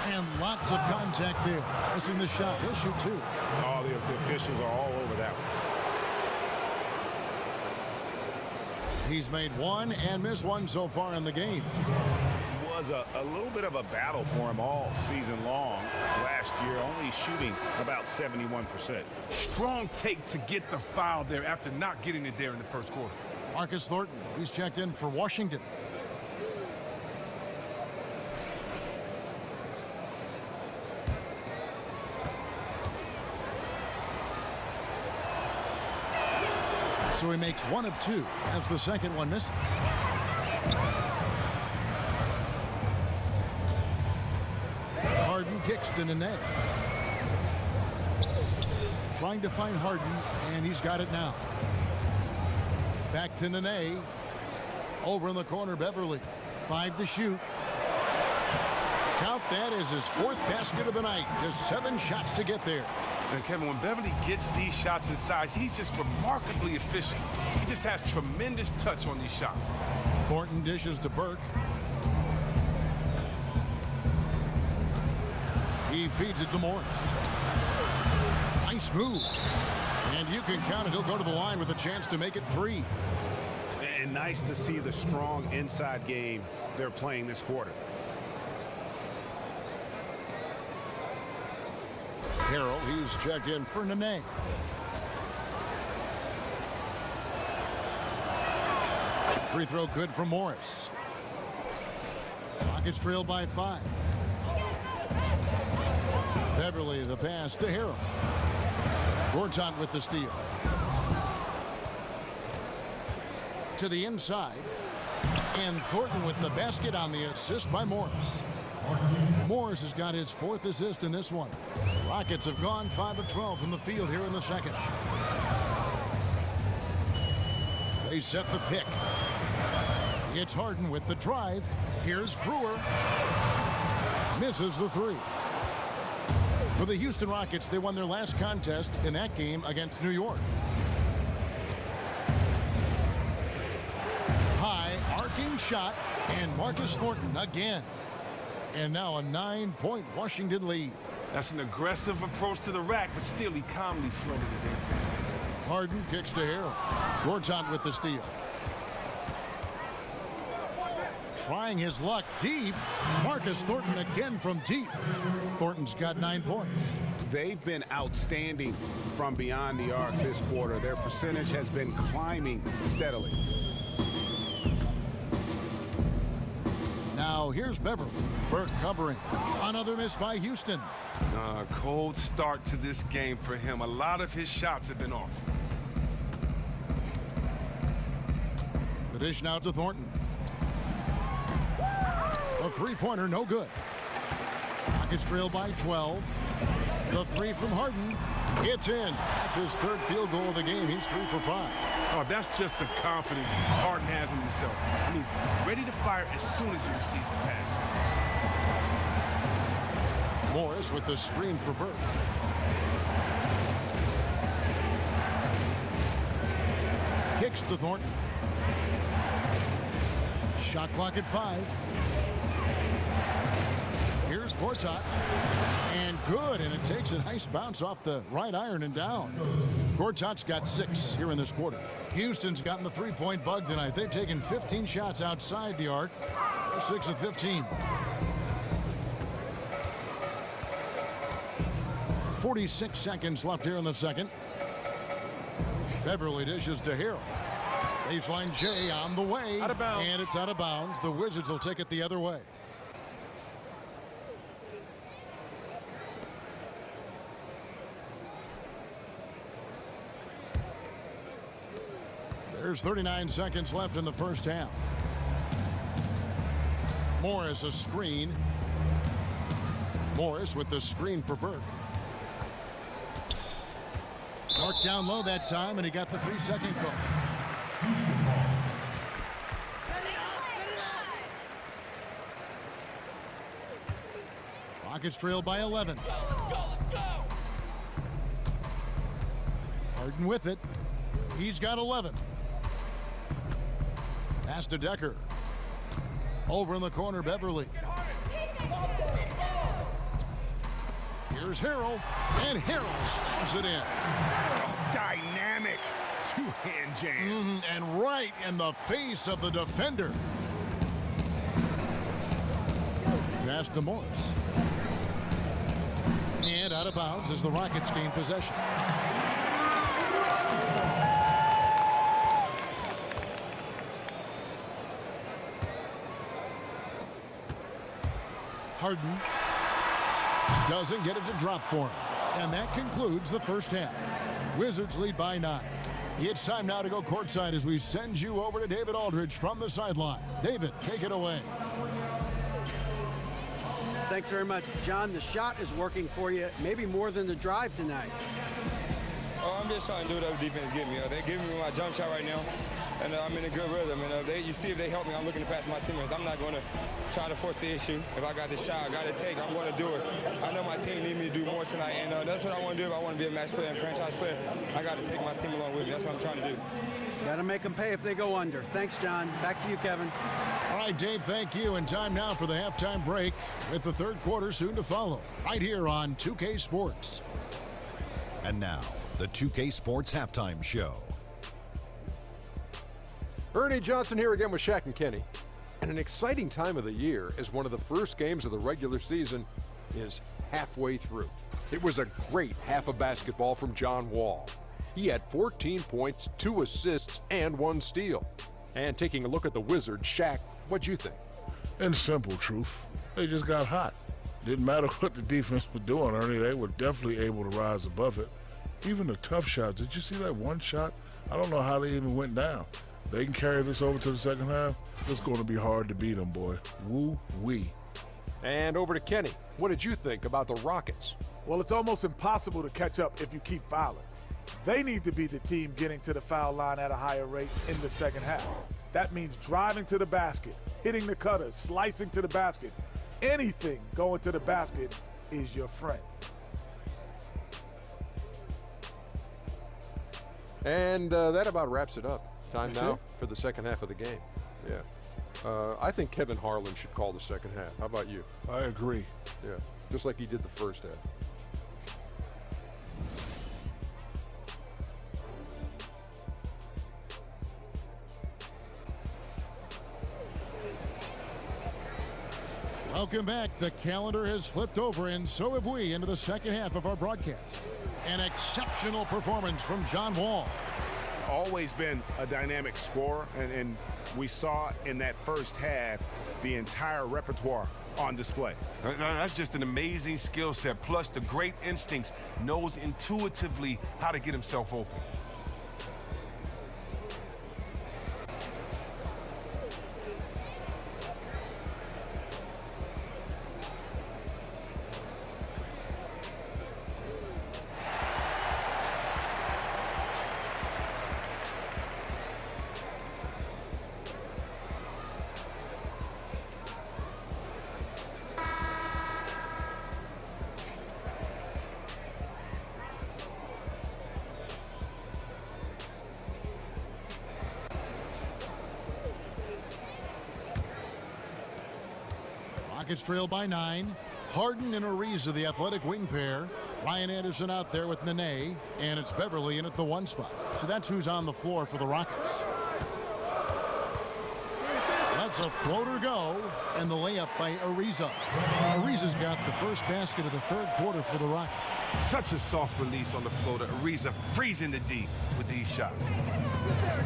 And lots of contact there. Missing the shot. He'll shoot 2. Oh, the officials are all over that one. He's made 1 and missed 1 so far in the game. It was a little bit of a battle for him all season long. Last year, only shooting about 71%. Strong take to get the foul there after not getting it there in the first quarter. Marcus Thornton, he's checked in for Washington. So he makes 1 of 2 as the second one misses. Harden kicks to Nene. Trying to find Harden, and he's got it now. Back to Nene. Over in the corner, Beverly. 5 to shoot. Count that as his 4th basket of the night. Just 7 shots to get there. And Kevin, when Beverly gets these shots inside, he's just remarkably efficient. He just has tremendous touch on these shots. Thornton dishes to Burke. He feeds it to Morris. Nice move. And you can count it. He'll go to the line with a chance to make it 3. And nice to see the strong inside game they're playing this quarter. Harrell, he's checked in for Nene. Free throw good for Morris. Rockets trail by 5. Beverly, the pass to Harrell. Gortat with the steal. To the inside. And Thornton with the basket on the assist by Morris. Morris has got his 4th assist in this one. Rockets have gone 5 of 12 from the field here in the second. They set the pick. It's Harden with the drive. Here's Brewer. Misses the three. For the Houston Rockets, they won their last contest in that game against New York. High arcing shot, and Marcus Thornton again. And now a 9-point Washington lead. That's an aggressive approach to the rack, but still he calmly flooded it in. Harden kicks to Harrell. Gortat with the steal. Trying his luck deep. Marcus Thornton again from deep. Thornton's got 9 points. They've been outstanding from beyond the arc this quarter. Their percentage has been climbing steadily. Now here's Beverly. Burke covering. Another miss by Houston. Cold start to this game for him. A lot of his shots have been off. The dish now to Thornton. A three-pointer, no good. Rockets trail by 12. The three from Harden. It's in. That's his third field goal of the game. He's 3 for 5. Oh, that's just the confidence Harden has in himself. I mean, ready to fire as soon as he receives the pass. Morris with the screen for Burke. Kicks to Thornton. Shot clock at 5. Here's Gortat. And good, and it takes a nice bounce off the right iron and down. Gortat's got 6 here in this quarter. Houston's gotten the three-point bug tonight. They've taken 15 shots outside the arc. They're 6 of 15. 46 seconds left here in the second. Beverly dishes to Harrell. Baseline J on the way. Out of bounds. And it's out of bounds. The Wizards will take it the other way. There's 39 seconds left in the first half. Morris a screen. Morris with the screen for Burke. Marked down low that time, and he got the 3-second call. Rockets trail by 11. Harden with it. He's got 11. Pass to Decker. Over in the corner, Beverly. Here's Harrell, and Harrell slams it in. Oh, dynamic two-hand jam. And right in the face of the defender. Pass to Morris. And out of bounds as the Rockets gain possession. Harden doesn't get it to drop for him. And that concludes the first half. Wizards lead by 9. It's time now to go courtside as we send you over to David Aldridge from the sideline. David, take it away. Thanks very much. John, the shot is working for you, maybe more than the drive tonight. I'm just trying to do what the defense give me. They're giving me my jump shot right now, and I'm in a good rhythm. And you see if they help me, I'm looking to pass my teammates. I'm not going to try to force the issue. If I got the shot, I got to take, I'm going to do it. I know my team need me to do more tonight, and that's what I want to do. If I want to be a match player and franchise player, I got to take my team along with me. That's what I'm trying to do. Got to make them pay if they go under. Thanks, John. Back to you, Kevin. All right, Dave, thank you. And time now for the halftime break with the third quarter soon to follow right here on 2K Sports. And now, the 2K Sports Halftime Show. Ernie Johnson here again with Shaq and Kenny. And an exciting time of the year as one of the first games of the regular season is halfway through. It was a great half of basketball from John Wall. He had 14 points, 2 assists, and 1 steal. And taking a look at the Wizards, Shaq, what'd you think? In simple truth, they just got hot. Didn't matter what the defense was doing, Ernie, they were definitely able to rise above it. Even the tough shots, did you see that one shot? I don't know how they even went down. They can carry this over to the second half. It's going to be hard to beat them, boy. Woo-wee. And over to Kenny. What did you think about the Rockets? Well, it's almost impossible to catch up if you keep fouling. They need to be the team getting to the foul line at a higher rate in the second half. That means driving to the basket, hitting the cutter, slicing to the basket. Anything going to the basket is your friend. And that about wraps it up. Time That's now it? for the second half of the game. Yeah. I think Kevin Harlan should call the second half. How about you? I agree. Yeah, just like he did the first half. Welcome back. The calendar has flipped over, and so have we, into the second half of our broadcast. An exceptional performance from John Wall. Always been a dynamic scorer, and we saw in that first half the entire repertoire on display. That's just an amazing skill set, plus the great instincts, knows intuitively how to get himself open. Rockets trail by 9. Harden and Ariza, the athletic wing pair. Ryan Anderson out there with Nene, and it's Beverly in at the 1 spot. So that's who's on the floor for the Rockets. That's a floater go, and the layup by Ariza. Ariza's got the first basket of the third quarter for the Rockets. Such a soft release on the floater. Ariza freezing the D with these shots.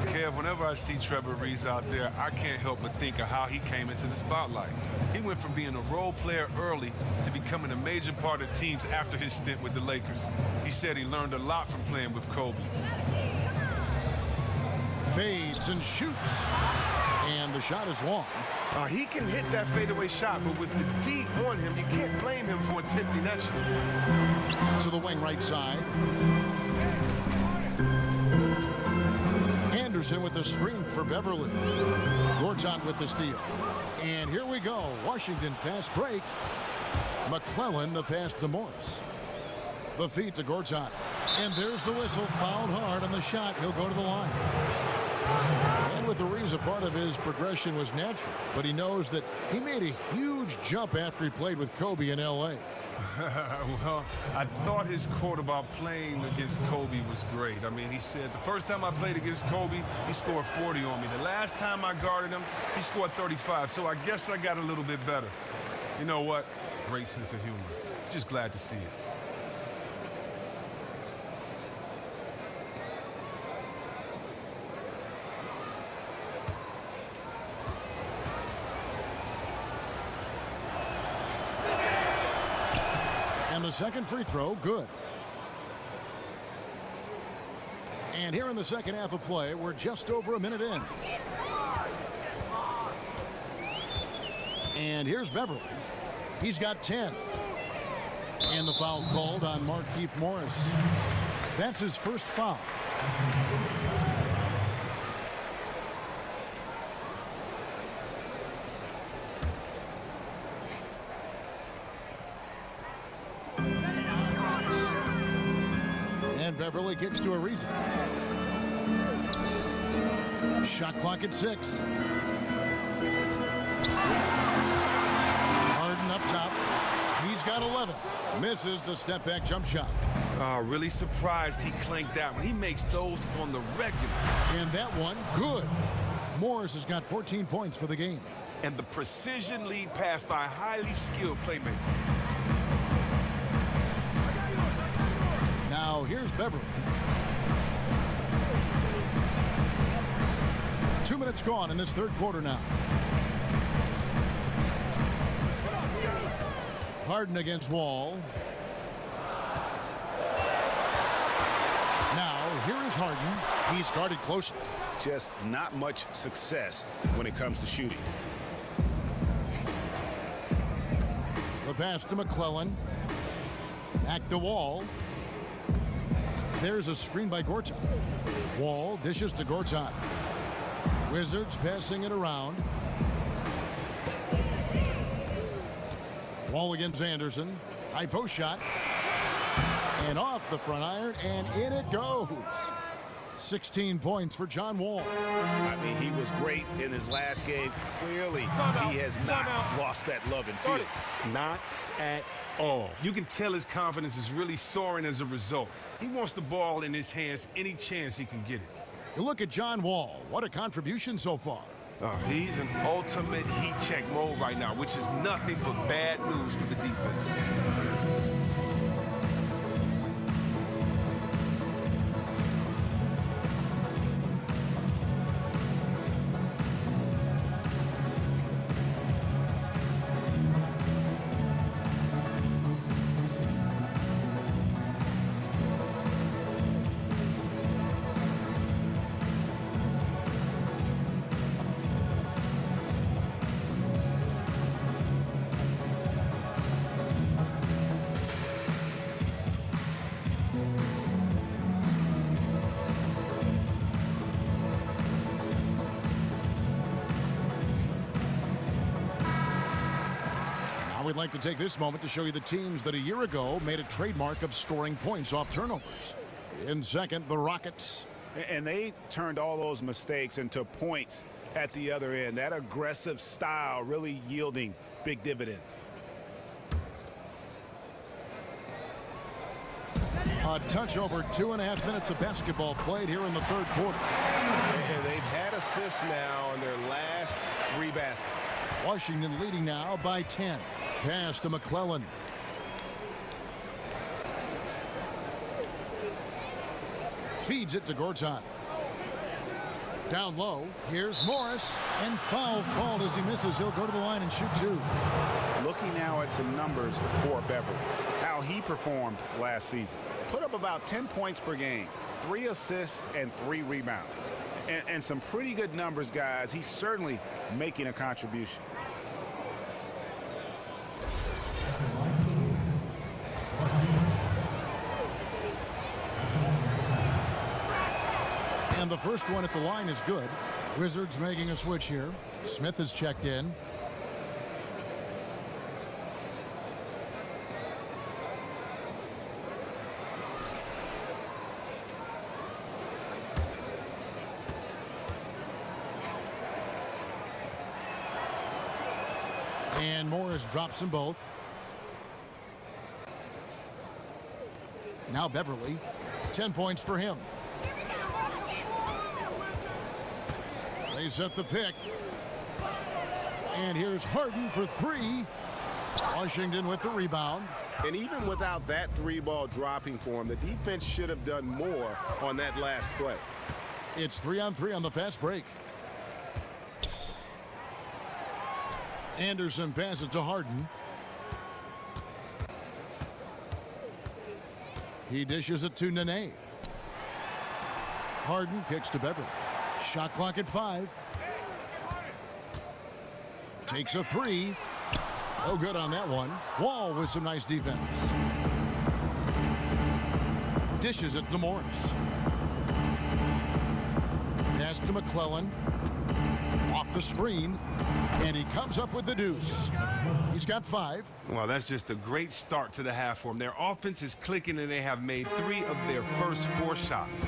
Kev, whenever I see Trevor Ariza out there, I can't help but think of how he came into the spotlight. He went from being a role player early to becoming a major part of teams after his stint with the Lakers. He said he learned a lot from playing with Kobe. Fades and shoots. And the shot is long. He can hit that fadeaway shot, but with the D on him, you can't blame him for attempting that shot. To the wing right side. Anderson with the screen for Beverly. Gortat with the steal. And here we go. Washington fast break. McClellan the pass to Morris. The feed to Gortat. And there's the whistle. Fouled hard on the shot. He'll go to the line. And with Ariza, part of his progression was natural, but he knows that he made a huge jump after he played with Kobe in L.A. Well, I thought his quote about playing against Kobe was great. I mean, he said, the first time I played against Kobe, he scored 40 on me. The last time I guarded him, he scored 35. So I guess I got a little bit better. You know what? Great sense of humor. Just glad to see it. And the second free throw, good. And here in the second half of play, we're just over a minute in. And here's Beverly. He's got 10. And the foul called on Markieff Morris. That's his first foul. And Beverly gets to Ariza. Shot clock at 6. Harden up top. He's got 11. Misses the step back jump shot. Really surprised he clanked that one. He makes those on the regular. And that one, good. Morris has got 14 points for the game. And the precision lead pass by a highly skilled playmaker. Now here's Beverly. 2 minutes gone in this third quarter now. Harden against Wall. Now here is Harden. He's guarded closely. Just not much success when it comes to shooting. The pass to McClellan. Back to Wall. There's a screen by Gortat. Wall dishes to Gortat. Wizards passing it around. Wall against Anderson. High post shot. And off the front iron, and in it goes. 16 points for John Wall. I mean, he was great in his last game. Clearly, he has not lost that love and feel. Not at all. You can tell his confidence is really soaring as a result. He wants the ball in his hands any chance he can get it. You look at John Wall. What a contribution so far. He's in ultimate heat check mode right now, which is nothing but bad news for the defense. We'd like to take this moment to show you the teams that a year ago made a trademark of scoring points off turnovers. In second, the Rockets. And they turned all those mistakes into points at the other end. That aggressive style really yielding big dividends. A touch over 2.5 minutes of basketball played here in the third quarter. And they've had assists now on their last 3 baskets. Washington leading now by 10. Pass to McClellan. Feeds it to Gortat. Down low. Here's Morris. And foul called as he misses. He'll go to the line and shoot 2. Looking now at some numbers for Beverly. How he performed last season. Put up about 10 points per game. 3 assists and 3 rebounds. And some pretty good numbers, guys. He's certainly making a contribution. And the first one at the line is good. Wizards making a switch here. Smith is checked in. And Morris drops them both. Now Beverly. 10 points for him. They set the pick. And here's Harden for 3. Washington with the rebound. And even without that 3-ball dropping for him, the defense should have done more on that last play. It's 3-on-3 on the fast break. Anderson passes to Harden. He dishes it to Nene. Harden kicks to Beverly. Shot clock at 5. Takes a 3. No good on that one. Wall with some nice defense. Dishes it to Morris. Pass to McClellan. Off the screen. And he comes up with the deuce. He's got 5. Well, that's just a great start to the half for them. Their offense is clicking, and they have made 3 of their first 4 shots.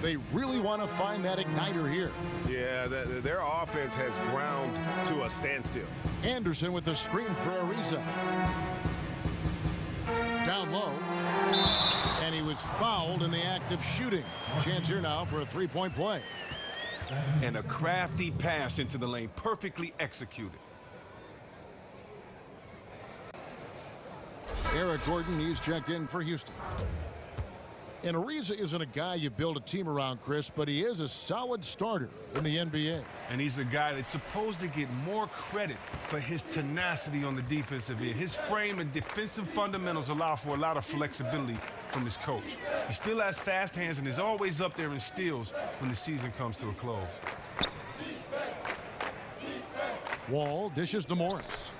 They really want to find that igniter here. Yeah, their offense has ground to a standstill. Anderson with the screen for Ariza. Down low. And he was fouled in the act of shooting. Chance here now for a 3-point play. And a crafty pass into the lane, perfectly executed. Eric Gordon, he's checked in for Houston. And Ariza isn't a guy you build a team around, Chris, but he is a solid starter in the NBA. And he's a guy that's supposed to get more credit for his tenacity on the defensive end. His frame and defensive fundamentals allow for a lot of flexibility from his coach. He still has fast hands and is always up there in steals when the season comes to a close. Wall dishes to Morris.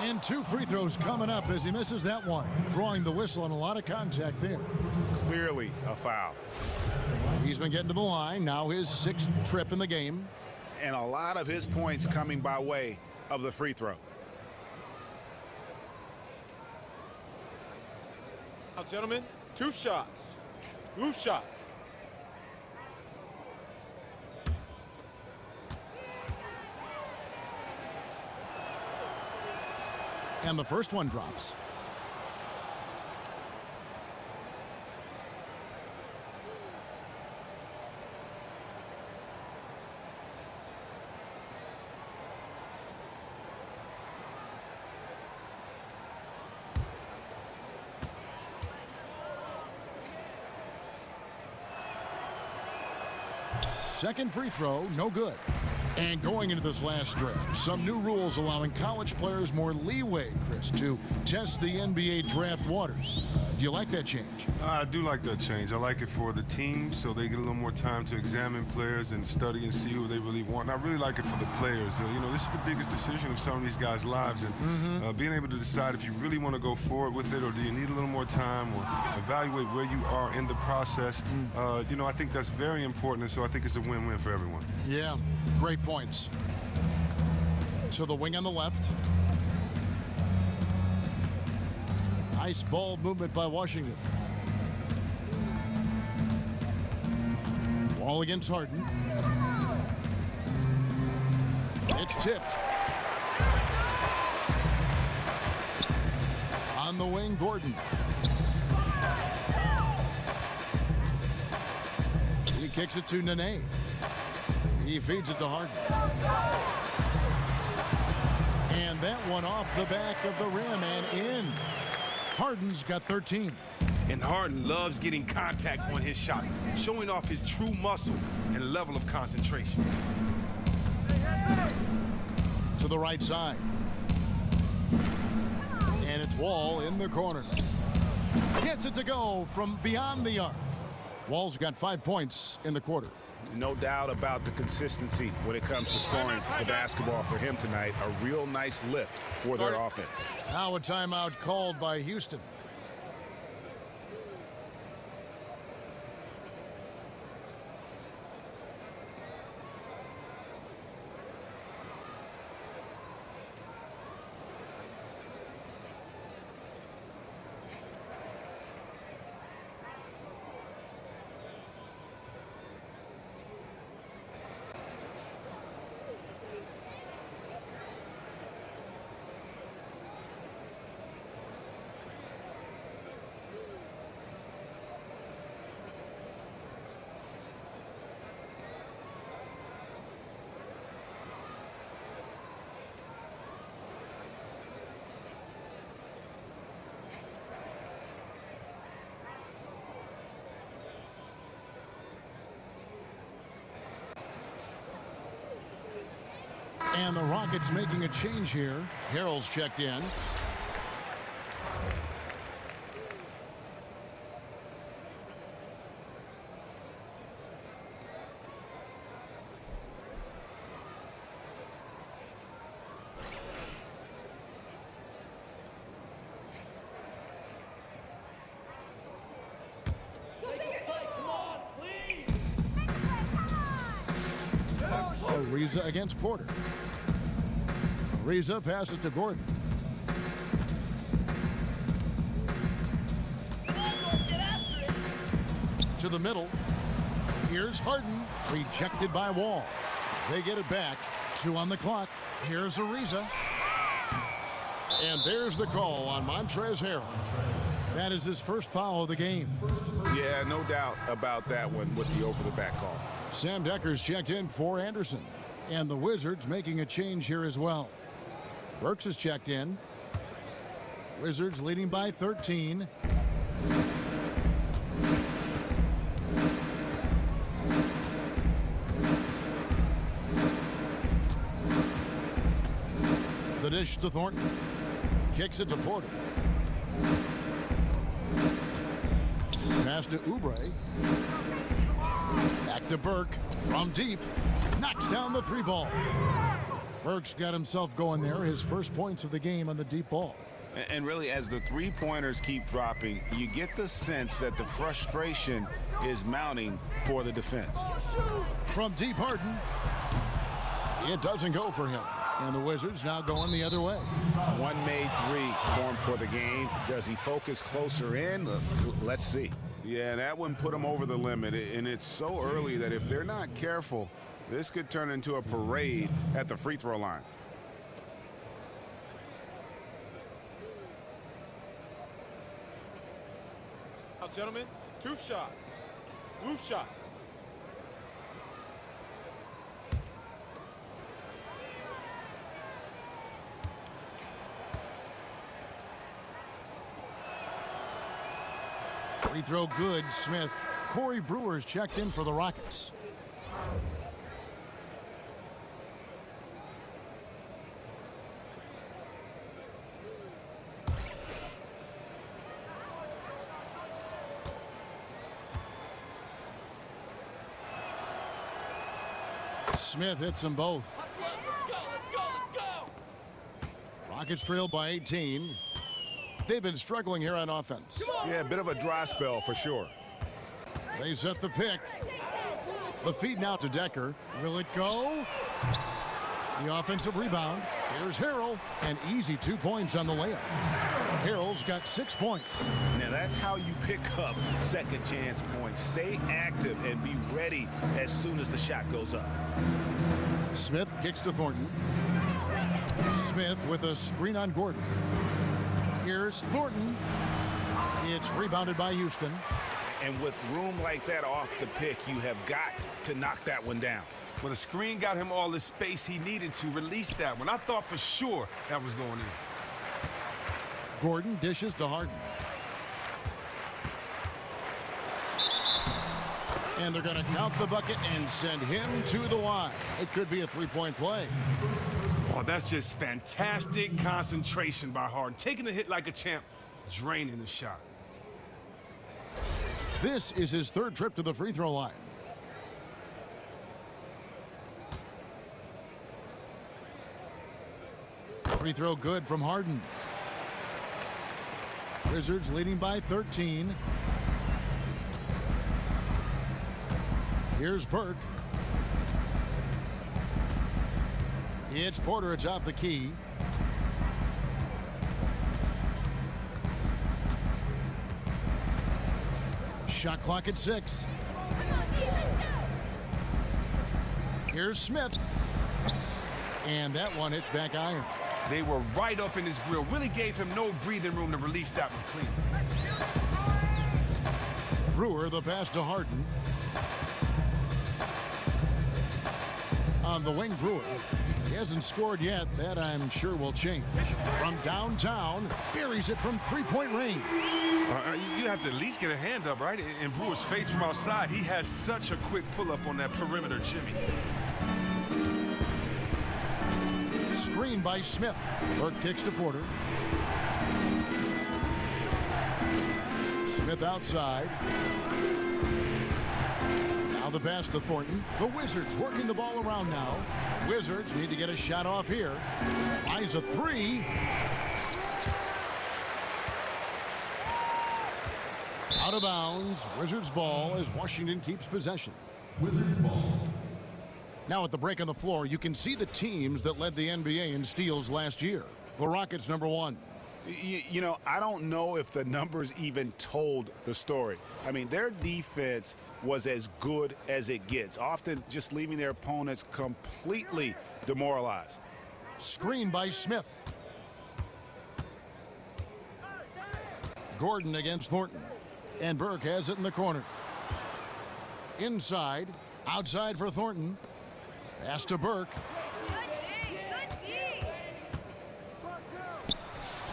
And 2 free throws coming up as he misses that one. Drawing the whistle and a lot of contact there. Clearly a foul. He's been getting to the line. Now his 6th trip in the game. And a lot of his points coming by way of the free throw. Now, gentlemen, 2 shots. 2 shots. And the first one drops. Second free throw, no good. And going into this last draft, some new rules allowing college players more leeway, Chris, to test the NBA draft waters. Do you like that change? I do like that change. I like it for the team, so they get a little more time to examine players and study and see who they really want. And I really like it for the players. You know, this is the biggest decision of some of these guys' lives, and being able to decide if you really want to go forward with it, or do you need a little more time, or evaluate where you are in the process. You know, I think that's very important, and so I think it's a win-win for everyone. Yeah, great points. To the wing on the left. Nice ball movement by Washington. Wall against Harden. It's tipped. On the wing, Gordon. He kicks it to Nene. He feeds it to Harden. And that one off the back of the rim and in. Harden's got 13. And Harden loves getting contact on his shots, showing off his true muscle and level of concentration. To the right side. And it's Wall in the corner. Gets it to go from beyond the arc. Wall's got 5 points in the quarter. No doubt about the consistency when it comes to scoring the basketball for him tonight. A real nice lift for their offense. Now a timeout called by Houston. And the Rockets making a change here. Harrell's checked in. Ariza against Porter. Ariza passes to Gordon. To the middle. Here's Harden. Rejected by Wall. They get it back. 2 on the clock. Here's Ariza. And there's the call on Montrezl Harrell. That is his first foul of the game. Yeah, no doubt about that one with the over-the-back call. Sam Decker's checked in for Anderson. And the Wizards making a change here as well. Burks is checked in. Wizards leading by 13. The dish to Thornton. Kicks it to Porter. Pass to Oubre. Back to Burke from deep. Knocks down the 3 ball. Burks got himself going there. His first points of the game on the deep ball. And really, as the three-pointers keep dropping, you get the sense that the frustration is mounting for the defense. From deep, Harden. It doesn't go for him. And the Wizards now going the other way. One made three formed for the game. Does he focus closer in? Let's see. Yeah, that one put him over the limit. And it's so early that if they're not careful, this could turn into a parade at the free throw line. Now, gentlemen, 2 shots. Loop shots. Free throw good, Smith. Corey Brewer's checked in for the Rockets. Smith hits them both. Let's go. Rockets trail by 18. They've been struggling here on offense. Yeah, a bit of a dry spell for sure. They set the pick. The feed now to Decker. Will it go? The offensive rebound. Here's Harrell. An easy 2 points on the layup. Harrell's got 6 points. Now that's how you pick up second chance points. Stay active and be ready as soon as the shot goes up. Smith kicks to Thornton. Smith with a screen on Gordon. Here's Thornton. It's rebounded by Houston. And with room like that off the pick, you have got to knock that one down. Well, the screen got him all the space he needed to release that one. I thought for sure that was going in. Gordon dishes to Harden. And they're going to count the bucket and send him to the line. It could be a three-point play. Oh, that's just fantastic concentration by Harden. Taking the hit like a champ, draining the shot. This is his third trip to the free throw line. Free throw good from Harden. Wizards leading by 13. Here's Burke. It's Porter atop the key. Shot clock at 6. Here's Smith. And that one hits back iron. They were right up in his grill. Really gave him no breathing room to release that one clean. Brewer the pass to Harden. On the wing, Brewer. He hasn't scored yet. That, I'm sure, will change. From downtown, buries it from three-point range. You have to at least get a hand up, right? In Brewer's face from outside, he has such a quick pull-up on that perimeter, Jimmy. Screen by Smith. Burke kicks to Porter. Smith outside. Now the pass to Thornton. The Wizards working the ball around now. The Wizards need to get a shot off here. Tries a three. Out of bounds. Wizards ball as Washington keeps possession. Wizards ball. Now at the break on the floor, you can see the teams that led the NBA in steals last year. The Rockets #1. You know, I don't know if the numbers even told the story. I mean, their defense was as good as it gets, often just leaving their opponents completely demoralized. Screen by Smith. Gordon against Thornton. And Burke has it in the corner. Inside. Outside for Thornton. Pass to Burke.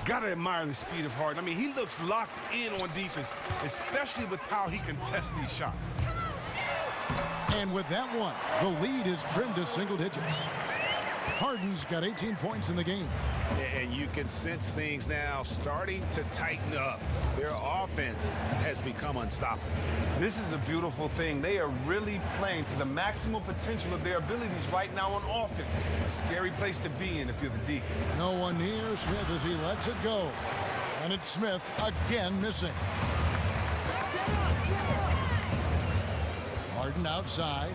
Gotta admire the speed of Harden. I mean, he looks locked in on defense, especially with how he contests these shots. And with that one, the lead is trimmed to single digits. Harden's got 18 points in the game. And you can sense things now starting to tighten up. Their offense has become unstoppable. This is a beautiful thing. They are really playing to the maximum potential of their abilities right now on offense. A scary place to be in if you're the D. No one near Smith as he lets it go. And it's Smith again missing. Harden outside.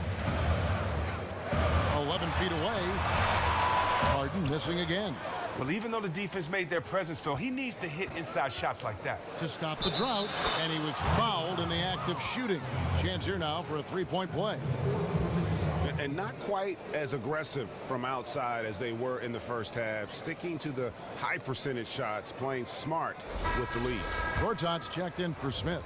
11 feet away. Harden missing again. Well, even though the defense made their presence felt, he needs to hit inside shots like that. To stop the drought, and he was fouled in the act of shooting. Chance here now for a three-point play. And not quite as aggressive from outside as they were in the first half, sticking to the high percentage shots, playing smart with the lead. Gortat's checked in for Smith.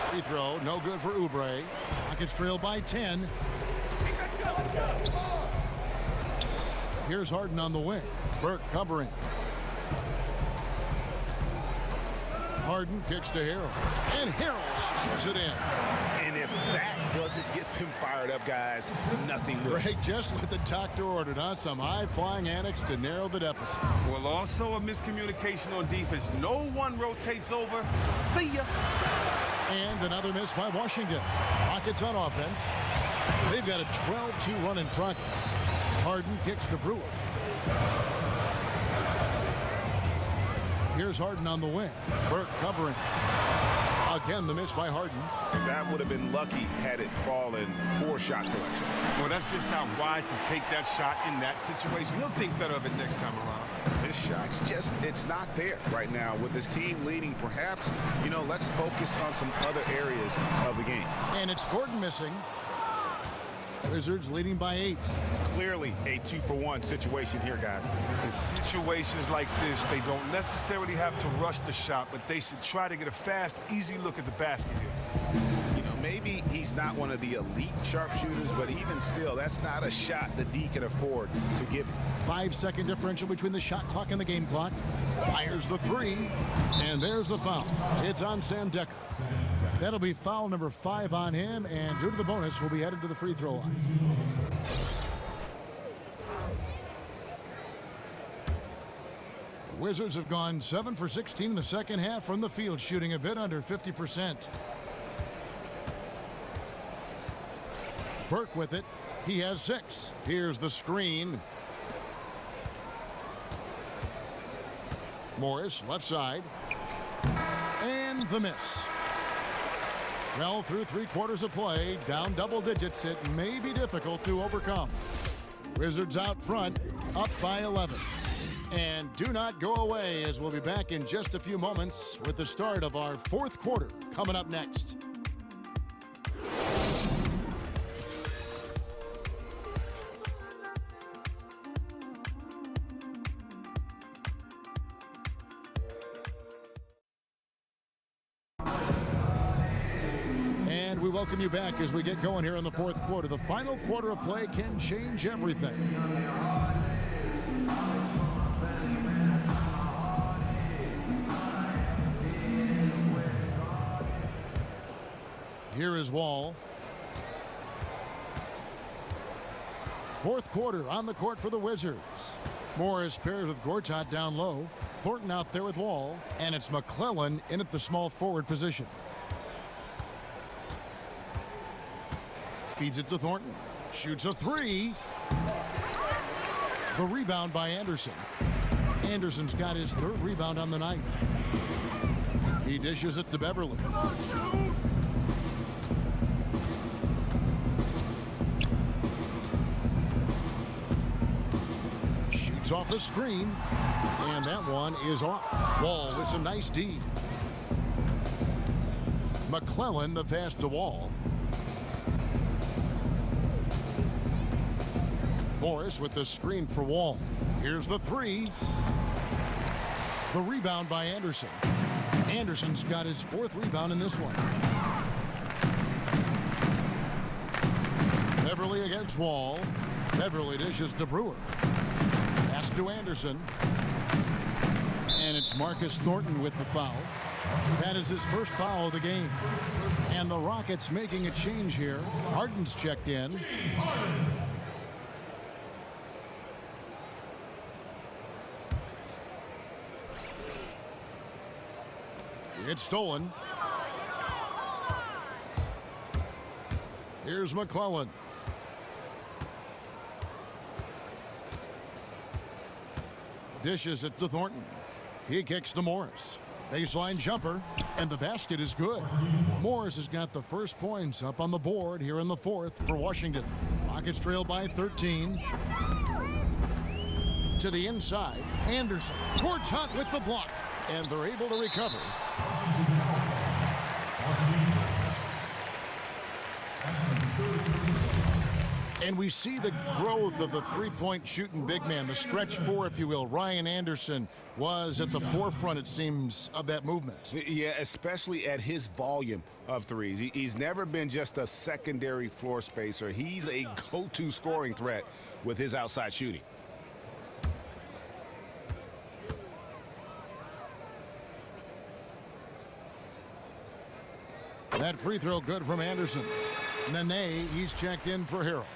Free throw, no good for Oubre. Rockets trail by 10. Here's Harden on the wing. Burke covering. Harden kicks to Harrell. And Harrell shoots it in. And if that doesn't get them fired up, guys, nothing will. Greg, just what the doctor ordered, huh? Some high-flying antics to narrow the deficit. Well, also a miscommunication on defense. No one rotates over. See ya. And another miss by Washington. Rockets on offense. They've got a 12-2 run in progress. Harden kicks to Brewer. Here's Harden on the wing. Burke covering. Again, the miss by Harden. And that would have been lucky had it fallen. Poor shot selection. Well, that's just not wise to take that shot in that situation. He'll think better of it next time around. His shot's just, it's not there right now. With his team leading, perhaps, let's focus on some other areas of the game. And it's Gordon missing. Wizards leading by 8. Clearly a 2-for-1 situation here, guys. In situations like this, they don't necessarily have to rush the shot, but they should try to get a fast, easy look at the basket here. Maybe he's not one of the elite sharpshooters, but even still, that's not a shot the D can afford to give him. 5-second differential between the shot clock and the game clock. Fires the three, and there's the foul. It's on Sam Dekker. That'll be foul number 5 on him, and due to the bonus, will be headed to the free throw line. The Wizards have gone 7 for 16 in the second half from the field, shooting a bit under 50%. Burke with it. He has 6. Here's the screen. Morris, left side. And the miss. Well, through 3 quarters of play, down double digits, it may be difficult to overcome. Wizards out front, up by 11. And do not go away, as we'll be back in just a few moments with the start of our 4th quarter coming up next. We welcome you back as we get going here in the 4th quarter. The final quarter of play can change everything. Here is Wall. 4th quarter on the court for the Wizards. Morris pairs with Gortat down low. Thornton out there with Wall. And it's McClellan in at the small forward position. Feeds it to Thornton. Shoots a 3. The rebound by Anderson. Anderson's got his 3rd rebound on the night. He dishes it to Beverly. Shoots off the screen. And that one is off. Wall with some nice D. McClellan the pass to Wall. Morris with the screen for Wall. Here's the 3. The rebound by Anderson. Anderson's got his 4th rebound in this one. Beverly against Wall. Beverly dishes to Brewer. Pass to Anderson. And it's Marcus Thornton with the foul. That is his first foul of the game. And the Rockets making a change here. Harden's checked in. It's stolen. Here's McClellan. Dishes it to Thornton. He kicks to Morris. Baseline jumper, and the basket is good. Morris has got the first points up on the board here in the fourth for Washington. Rockets trail by 13. To the inside, Anderson. Gortat with the block, and they're able to recover. And we see the growth of the three-point shooting big man, the stretch four, if you will. Ryan Anderson was at the forefront, it seems, of that movement. Yeah, especially at his volume of threes. He's never been just a secondary floor spacer. He's a go-to scoring threat with his outside shooting. That free throw good from Anderson. Nene, he's checked in for Harrell.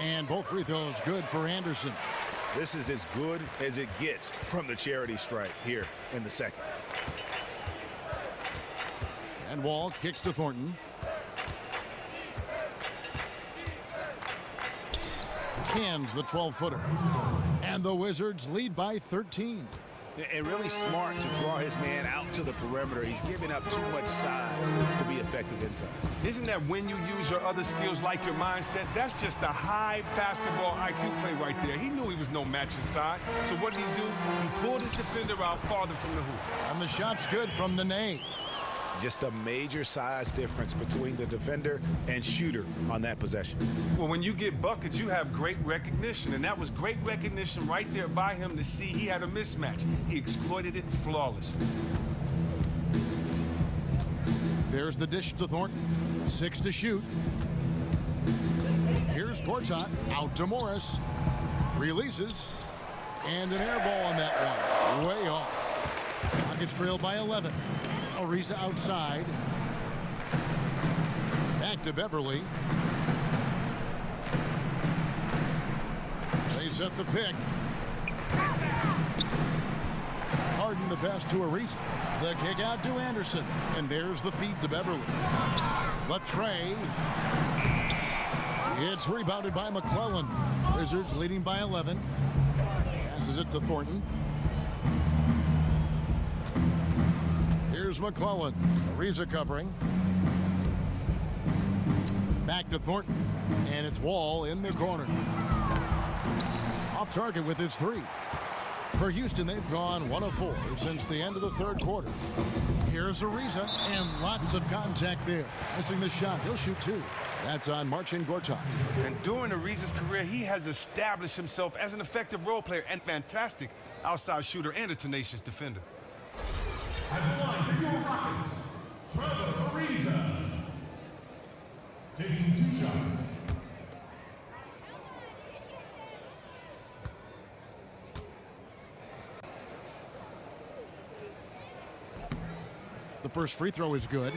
And both free throws good for Anderson. This is as good as it gets from the charity stripe here in the second. And Wall kicks to Thornton. Cans the 12-footer. And the Wizards lead by 13. And really smart to draw his man out to the perimeter. He's giving up too much size to be effective inside. Isn't that when you use your other skills like your mindset? That's just a high basketball IQ play right there. He knew he was no match inside. So what did he do? He pulled his defender out farther from the hoop. And the shot's good from Nene. Just a major size difference between the defender and shooter on that possession. Well, when you get buckets, you have great recognition, and that was great recognition right there by him to see he had a mismatch. He exploited it flawlessly. There's the dish to Thornton. 6 to shoot. Here's Gortat out to Morris. Releases. And an air ball on that one. Way off. Rockets trail by 11. Ariza outside. Back to Beverly. They set the pick. Harden the pass to Ariza. The kick out to Anderson. And there's the feed to Beverly. The tray. It's rebounded by McClellan. Wizards leading by 11. Passes it to Thornton. Here's McClellan. Ariza covering. Back to Thornton. And it's Wall in the corner. Off target with his three. For Houston, they've gone 1 of 4 since the end of the third quarter. Here's Ariza, and lots of contact there. Missing the shot. He'll shoot 2. That's on Marcin Gortat. And during Ariza's career, he has established himself as an effective role player and fantastic outside shooter and a tenacious defender. At the line for your Rockets, Trevor Ariza. Taking 2 shots. The first free throw is good.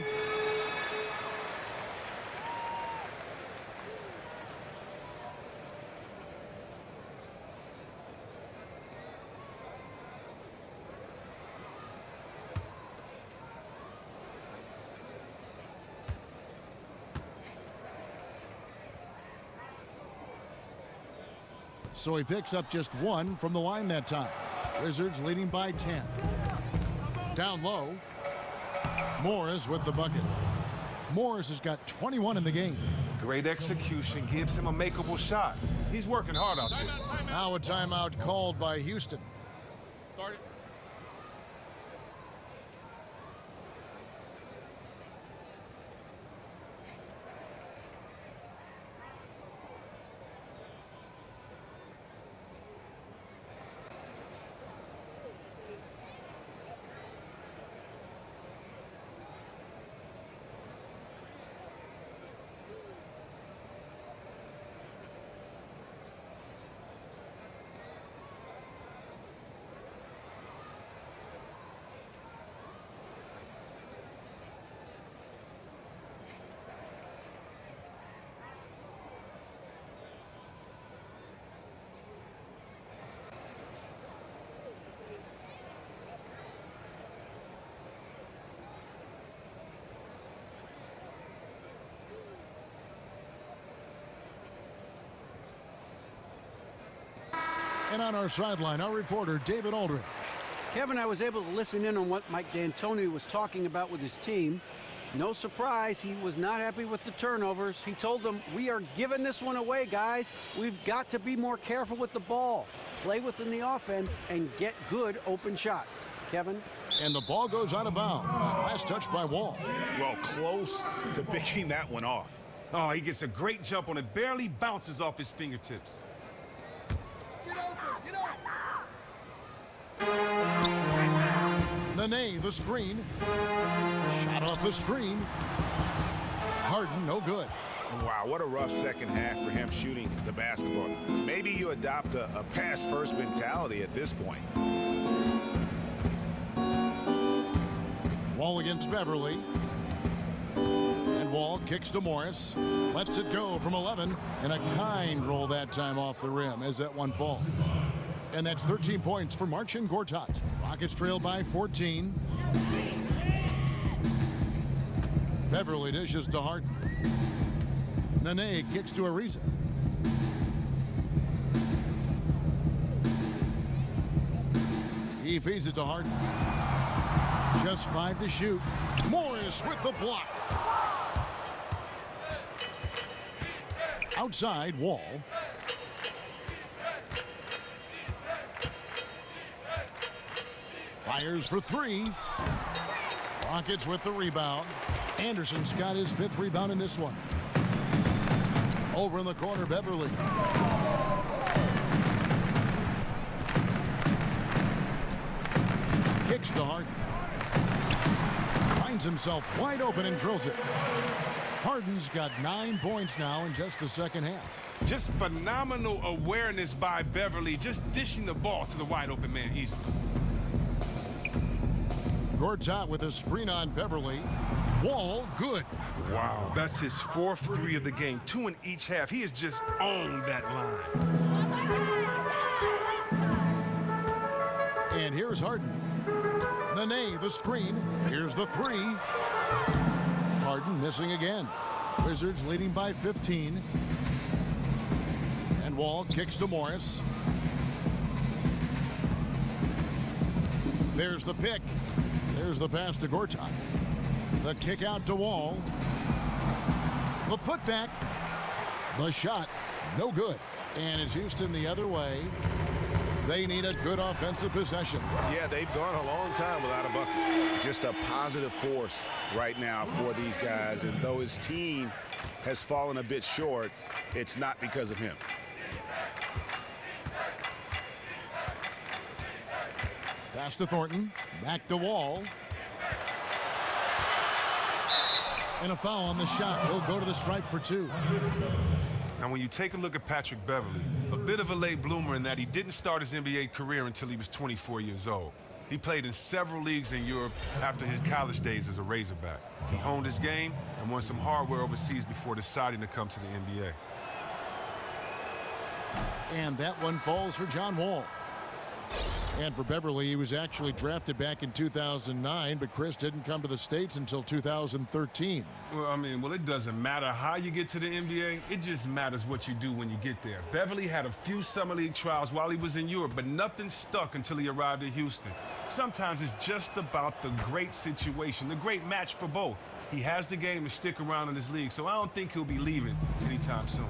So he picks up just 1 from the line that time. Wizards leading by 10. Down low. Morris with the bucket. Morris has got 21 in the game. Great execution gives him a makeable shot. He's working hard out there. Now a timeout called by Houston. Start it. And on our sideline, our reporter, David Aldridge. Kevin, I was able to listen in on what Mike D'Antoni was talking about with his team. No surprise, he was not happy with the turnovers. He told them, we are giving this one away, guys. We've got to be more careful with the ball, play within the offense, and get good open shots. Kevin? And the ball goes out of bounds. Last touch by Wall. Well, close to picking that one off. Oh, he gets a great jump on it. Barely bounces off his fingertips. Nene, the screen. Shot off the screen. Harden, no good. Wow, what a rough second half for him shooting the basketball. Maybe you adopt a pass-first mentality at this point. Wall against Beverly. And Wall kicks to Morris. Lets it go from 11. And a kind roll that time off the rim as that one falls. And that's 13 points for Marcin Gortat. Rockets trail by 14. Beverly dishes to Harden. Nene kicks to Ariza. He feeds it to Harden. Just 5 to shoot. Morris with the block. Outside, Wall. Fires for 3. Rockets with the rebound. Anderson's got his 5th rebound in this one. Over in the corner, Beverly. Kicks to Harden. Finds himself wide open and drills it. Harden's got 9 points now in just the second half. Just phenomenal awareness by Beverly, just dishing the ball to the wide open man easily. Gortat with a screen on Beverly. Wall, good. Wow, that's his 4th 3 of the game, 2 in each half. He has just owned that line. And here's Harden. Nene, the screen. Here's the 3. Harden missing again. Wizards leading by 15. And Wall kicks to Morris. There's the pick. There's the pass to Gortat. The kick out to Wall. The putback. The shot. No good. And it's Houston the other way. They need a good offensive possession. Yeah, they've gone a long time without a bucket. Just a positive force right now for these guys. And though his team has fallen a bit short, it's not because of him. Pass to Thornton. Back to Wall. And a foul on the shot. He'll go to the stripe for 2. Now, when you take a look at Patrick Beverly, a bit of a late bloomer in that he didn't start his NBA career until he was 24 years old. He played in several leagues in Europe after his college days as a Razorback. He honed his game and won some hardware overseas before deciding to come to the NBA. And that one falls for John Wall. And for Beverly, he was actually drafted back in 2009, but Chris didn't come to the States until 2013. Well, it doesn't matter how you get to the NBA. It just matters what you do when you get there. Beverly had a few summer league trials while he was in Europe, but nothing stuck until he arrived in Houston. Sometimes it's just about the great situation, the great match for both. He has the game to stick around in this league, so I don't think he'll be leaving anytime soon.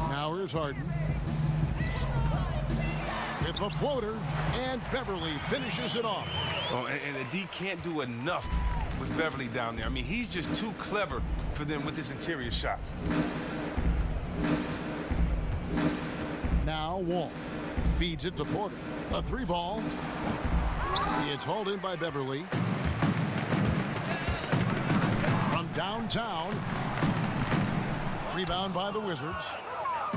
Now here's Harden. With the floater, and Beverly finishes it off. Oh, and the D can't do enough with Beverly down there. I mean, he's just too clever for them with his interior shots. Now Wall feeds it to Porter. A 3-ball. It's hauled in by Beverly. From downtown. Rebound by the Wizards.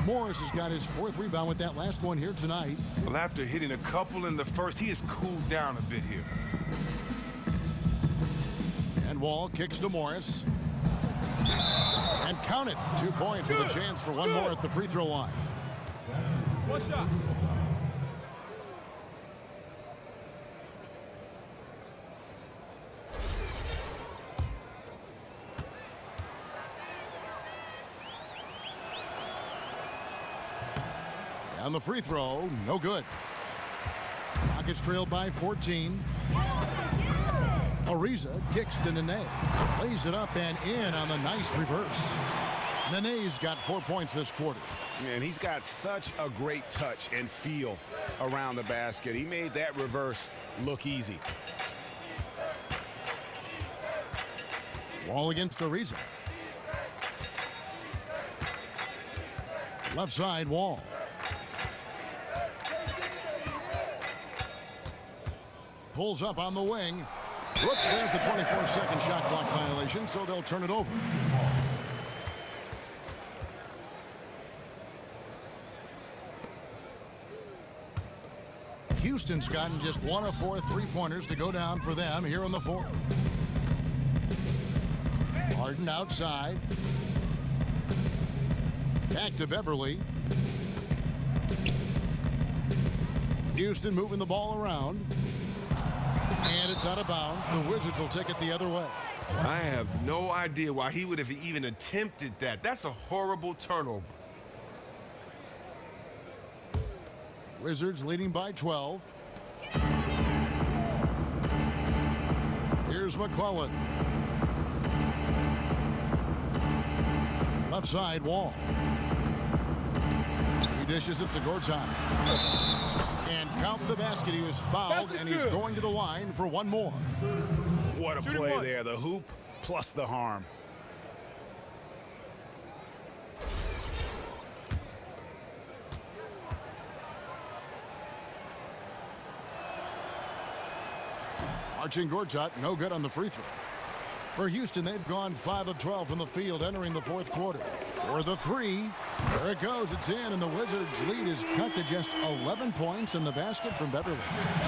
Morris has got his 4th rebound with that last one here tonight. Well, after hitting a couple in the first, he has cooled down a bit here. And Wall kicks to Morris. And count it. 2 points with a chance for one more at the free throw line. One shot. And the free throw, no good. Rockets trailed by 14. Ariza kicks to Nene. Lays it up and in on the nice reverse. Nene's got 4 points this quarter. And he's got such a great touch and feel around the basket. He made that reverse look easy. Wall against Ariza. Left side, Wall. Pulls up on the wing. Whoops, there's the 24-second shot clock violation, so they'll turn it over. Houston's gotten just 1 of 4 3-pointers to go down for them here in the fourth. Harden outside. Back to Beverly. Houston moving the ball around. And it's out of bounds. The Wizards will take it the other way. I have no idea why he would have even attempted that. That's a horrible turnover. Wizards leading by 12. Here's McClellan. Left side, Wall. He dishes it to Gortat. And count the basket. He was fouled, and he's going to the line for one more. What a play there. The hoop plus the harm. Marcin Gortat, no good on the free throw. For Houston, they've gone 5 of 12 from the field entering the fourth quarter. For the three, there it goes, it's in, and the Wizards' lead is cut to just 11 points in the basket from Beverly.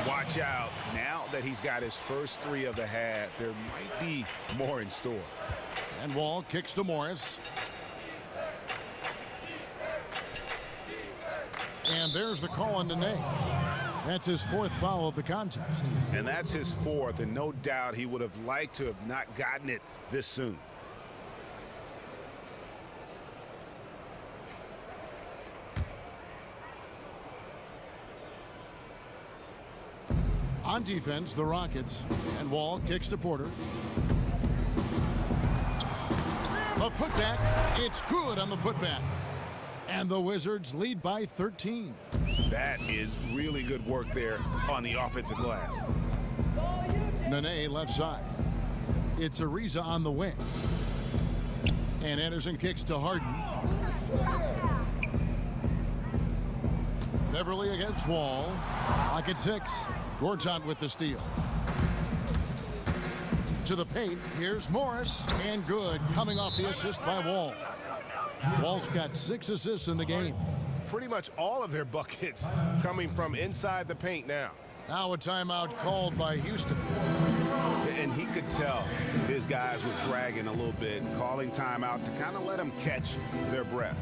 Watch out. Now that he's got his first 3 of the half, there might be more in store. And Wall kicks to Morris. And there's the call on Nene. That's his 4th foul of the contest. And that's his 4th, and no doubt he would have liked to have not gotten it this soon. On defense, the Rockets. And Wall kicks to Porter. A putback. It's good on the putback. And the Wizards lead by 13. That is really good work there on the offensive glass. Nene left side. It's Ariza on the wing. And Anderson kicks to Harden. Beverly against Wall. Pocket 6. Gortat with the steal. To the paint. Here's Morris. And good. Coming off the assist by Wall. Wall's got 6 assists in the game. Pretty much all of their buckets coming from inside the paint now. Now a timeout called by Houston. And he could tell his guys were dragging a little bit, calling timeout to kind of let them catch their breath.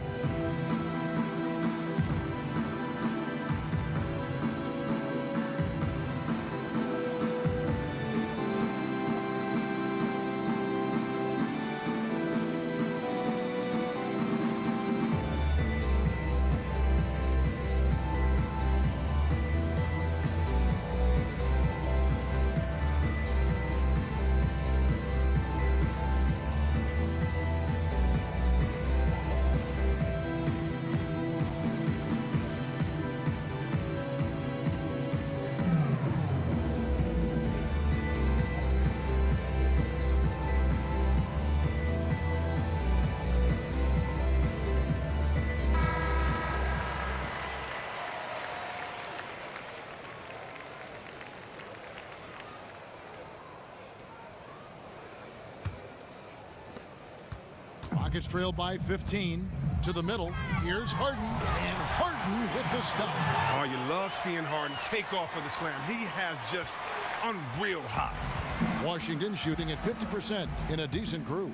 Rockets trail by 15 to the middle. Here's Harden, and Harden with the stuff. Oh, you love seeing Harden take off for the slam. He has just unreal hops. Washington shooting at 50% in a decent groove.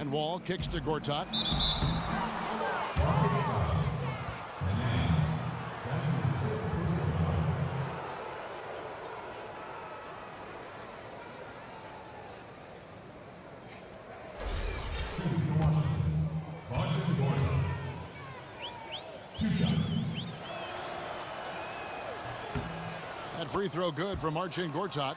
And Wall kicks to Gortat. That free throw good from Marcin Gortat.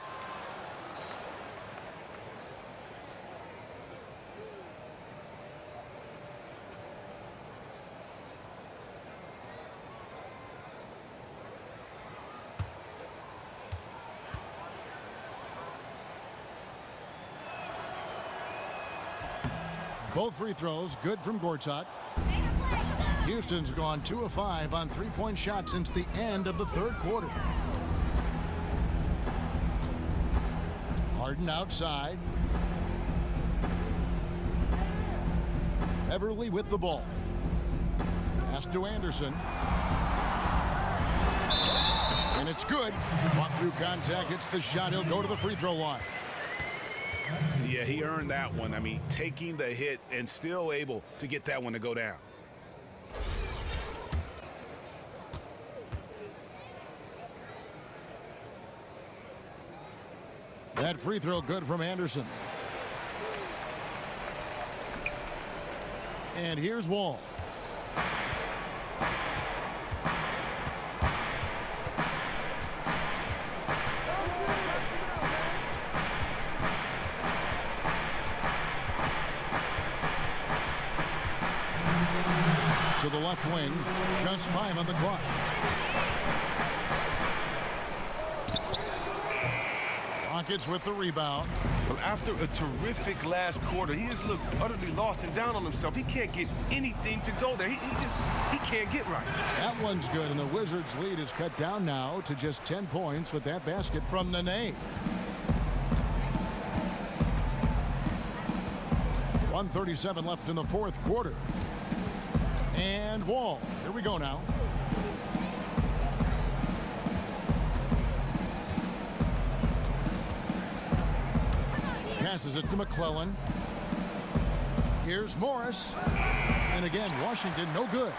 Both free throws good from Gortat. Houston's gone 2 of 5 on three-point shots since the end of the third quarter. Harden outside. Everly with the ball. Pass to Anderson. And it's good. Fought through contact, hits the shot. He'll go to the free throw line. Yeah, he earned that one. I mean, taking the hit and still able to get that one to go down. That free throw good from Anderson. And here's Wall. To the left wing, just 5 on the clock. Rockets with the rebound. Well, after a terrific last quarter, he has looked utterly lost and down on himself. He can't get anything to go there. He can't get right. That one's good, and the Wizards' lead is cut down now to just 10 points with that basket from Nene. 1:37 left in the fourth quarter. And Wall. Here we go now. Passes it to McClellan. Here's Morris. And again, Washington, no good.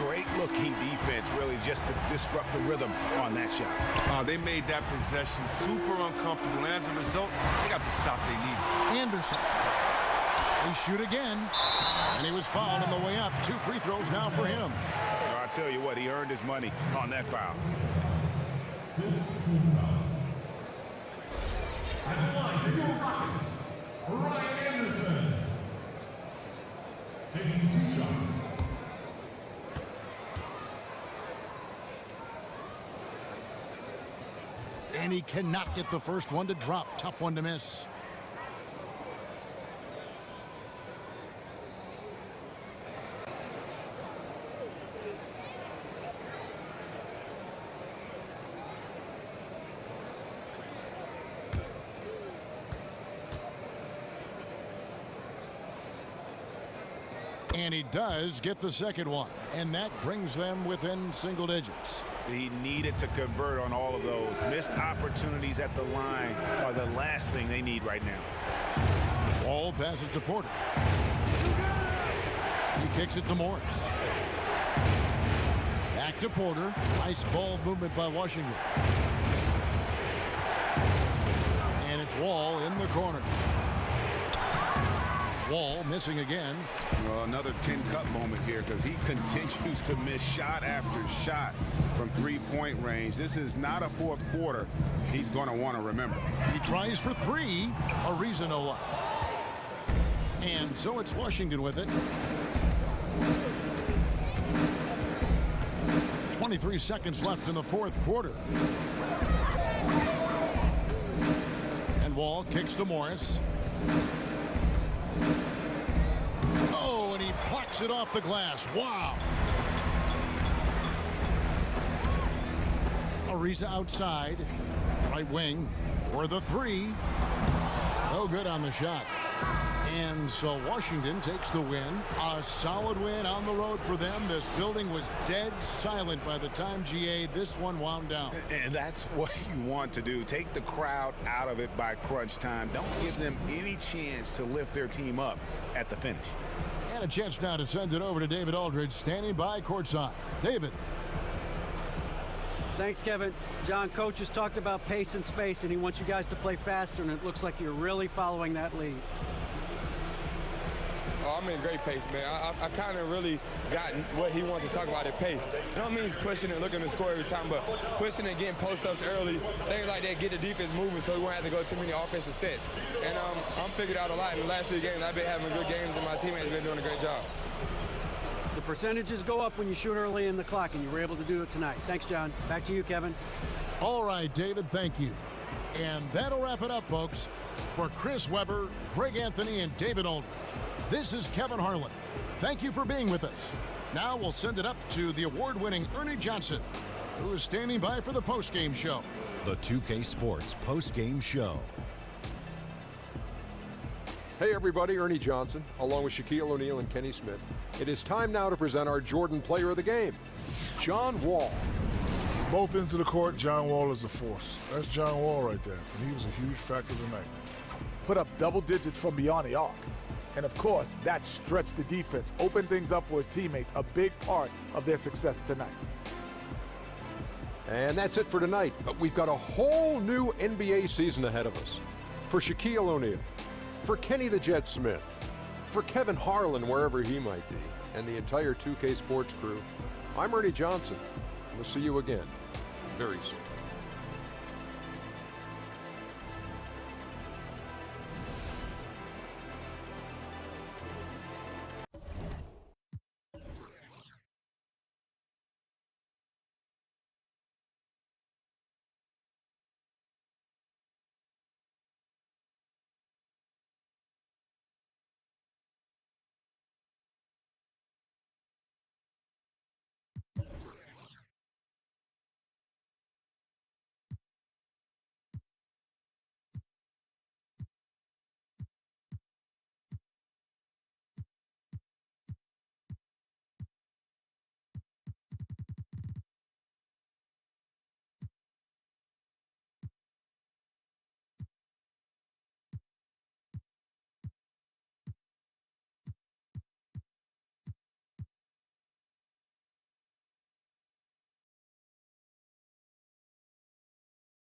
Great looking defense, really, just to disrupt the rhythm on that shot. They made that possession super uncomfortable, and as a result, they got the stop they needed. Anderson. They shoot again. And he was fouled on the way up. 2 free throws now for him. I'll tell you what, he earned his money on that foul. At the line for your Rockets, Ryan Anderson. Taking 2 shots. And he cannot get the first one to drop. Tough one to miss. And he does get the second one. And that brings them within single digits. He needed to convert on all of those. Missed opportunities at the line are the last thing they need right now. Wall passes to Porter. He kicks it to Morris. Back to Porter. Nice ball movement by Washington. And it's Wall in the corner. Wall missing again. Well, another 10-cut moment here because he continues to miss shot after shot from three-point range. This is not a fourth quarter he's going to want to remember. He tries for 3. Ariza no luck. And so it's Washington with it. 23 seconds left in the fourth quarter. And Wall kicks to Morris. Oh, and he plucks it off the glass. Wow. Ariza outside. Right wing for the 3. No good on the shot. And so Washington takes the win. A solid win on the road for them. This building was dead silent by the time this one wound down. And that's what you want to do. Take the crowd out of it by crunch time. Don't give them any chance to lift their team up at the finish. And a chance now to send it over to David Aldridge, standing by courtside. David. Thanks, Kevin. John, coach has talked about pace and space, and he wants you guys to play faster, and it looks like you're really following that lead. I'm in great pace, man. I kind of really got what he wants to talk about at pace. It don't mean pushing and looking to score every time, but pushing and getting post-ups early, things like that, get the defense moving so we won't have to go too many offensive sets. And I'm figured out a lot in the last 3 games. I've been having good games, and my teammates have been doing a great job. The percentages go up when you shoot early in the clock, and you were able to do it tonight. Thanks, John. Back to you, Kevin. All right, David, thank you. And that'll wrap it up, folks. For Chris Webber, Greg Anthony, and David Aldridge, this is Kevin Harlan. Thank you for being with us. Now we'll send it up to the award-winning Ernie Johnson, who is standing by for the post-game show. The 2K Sports post-game show. Hey everybody, Ernie Johnson, along with Shaquille O'Neal and Kenny Smith. It is time now to present our Jordan Player of the Game, John Wall. Both ends of the court, John Wall is a force. That's John Wall right there, and he was a huge factor tonight. Put up double digits from beyond the arc. And of course, that stretched the defense, opened things up for his teammates, a big part of their success tonight. And that's it for tonight, but we've got a whole new NBA season ahead of us. For Shaquille O'Neal, for Kenny the Jet Smith, for Kevin Harlan, wherever he might be, and the entire 2K Sports crew, I'm Ernie Johnson. We'll see you again very soon.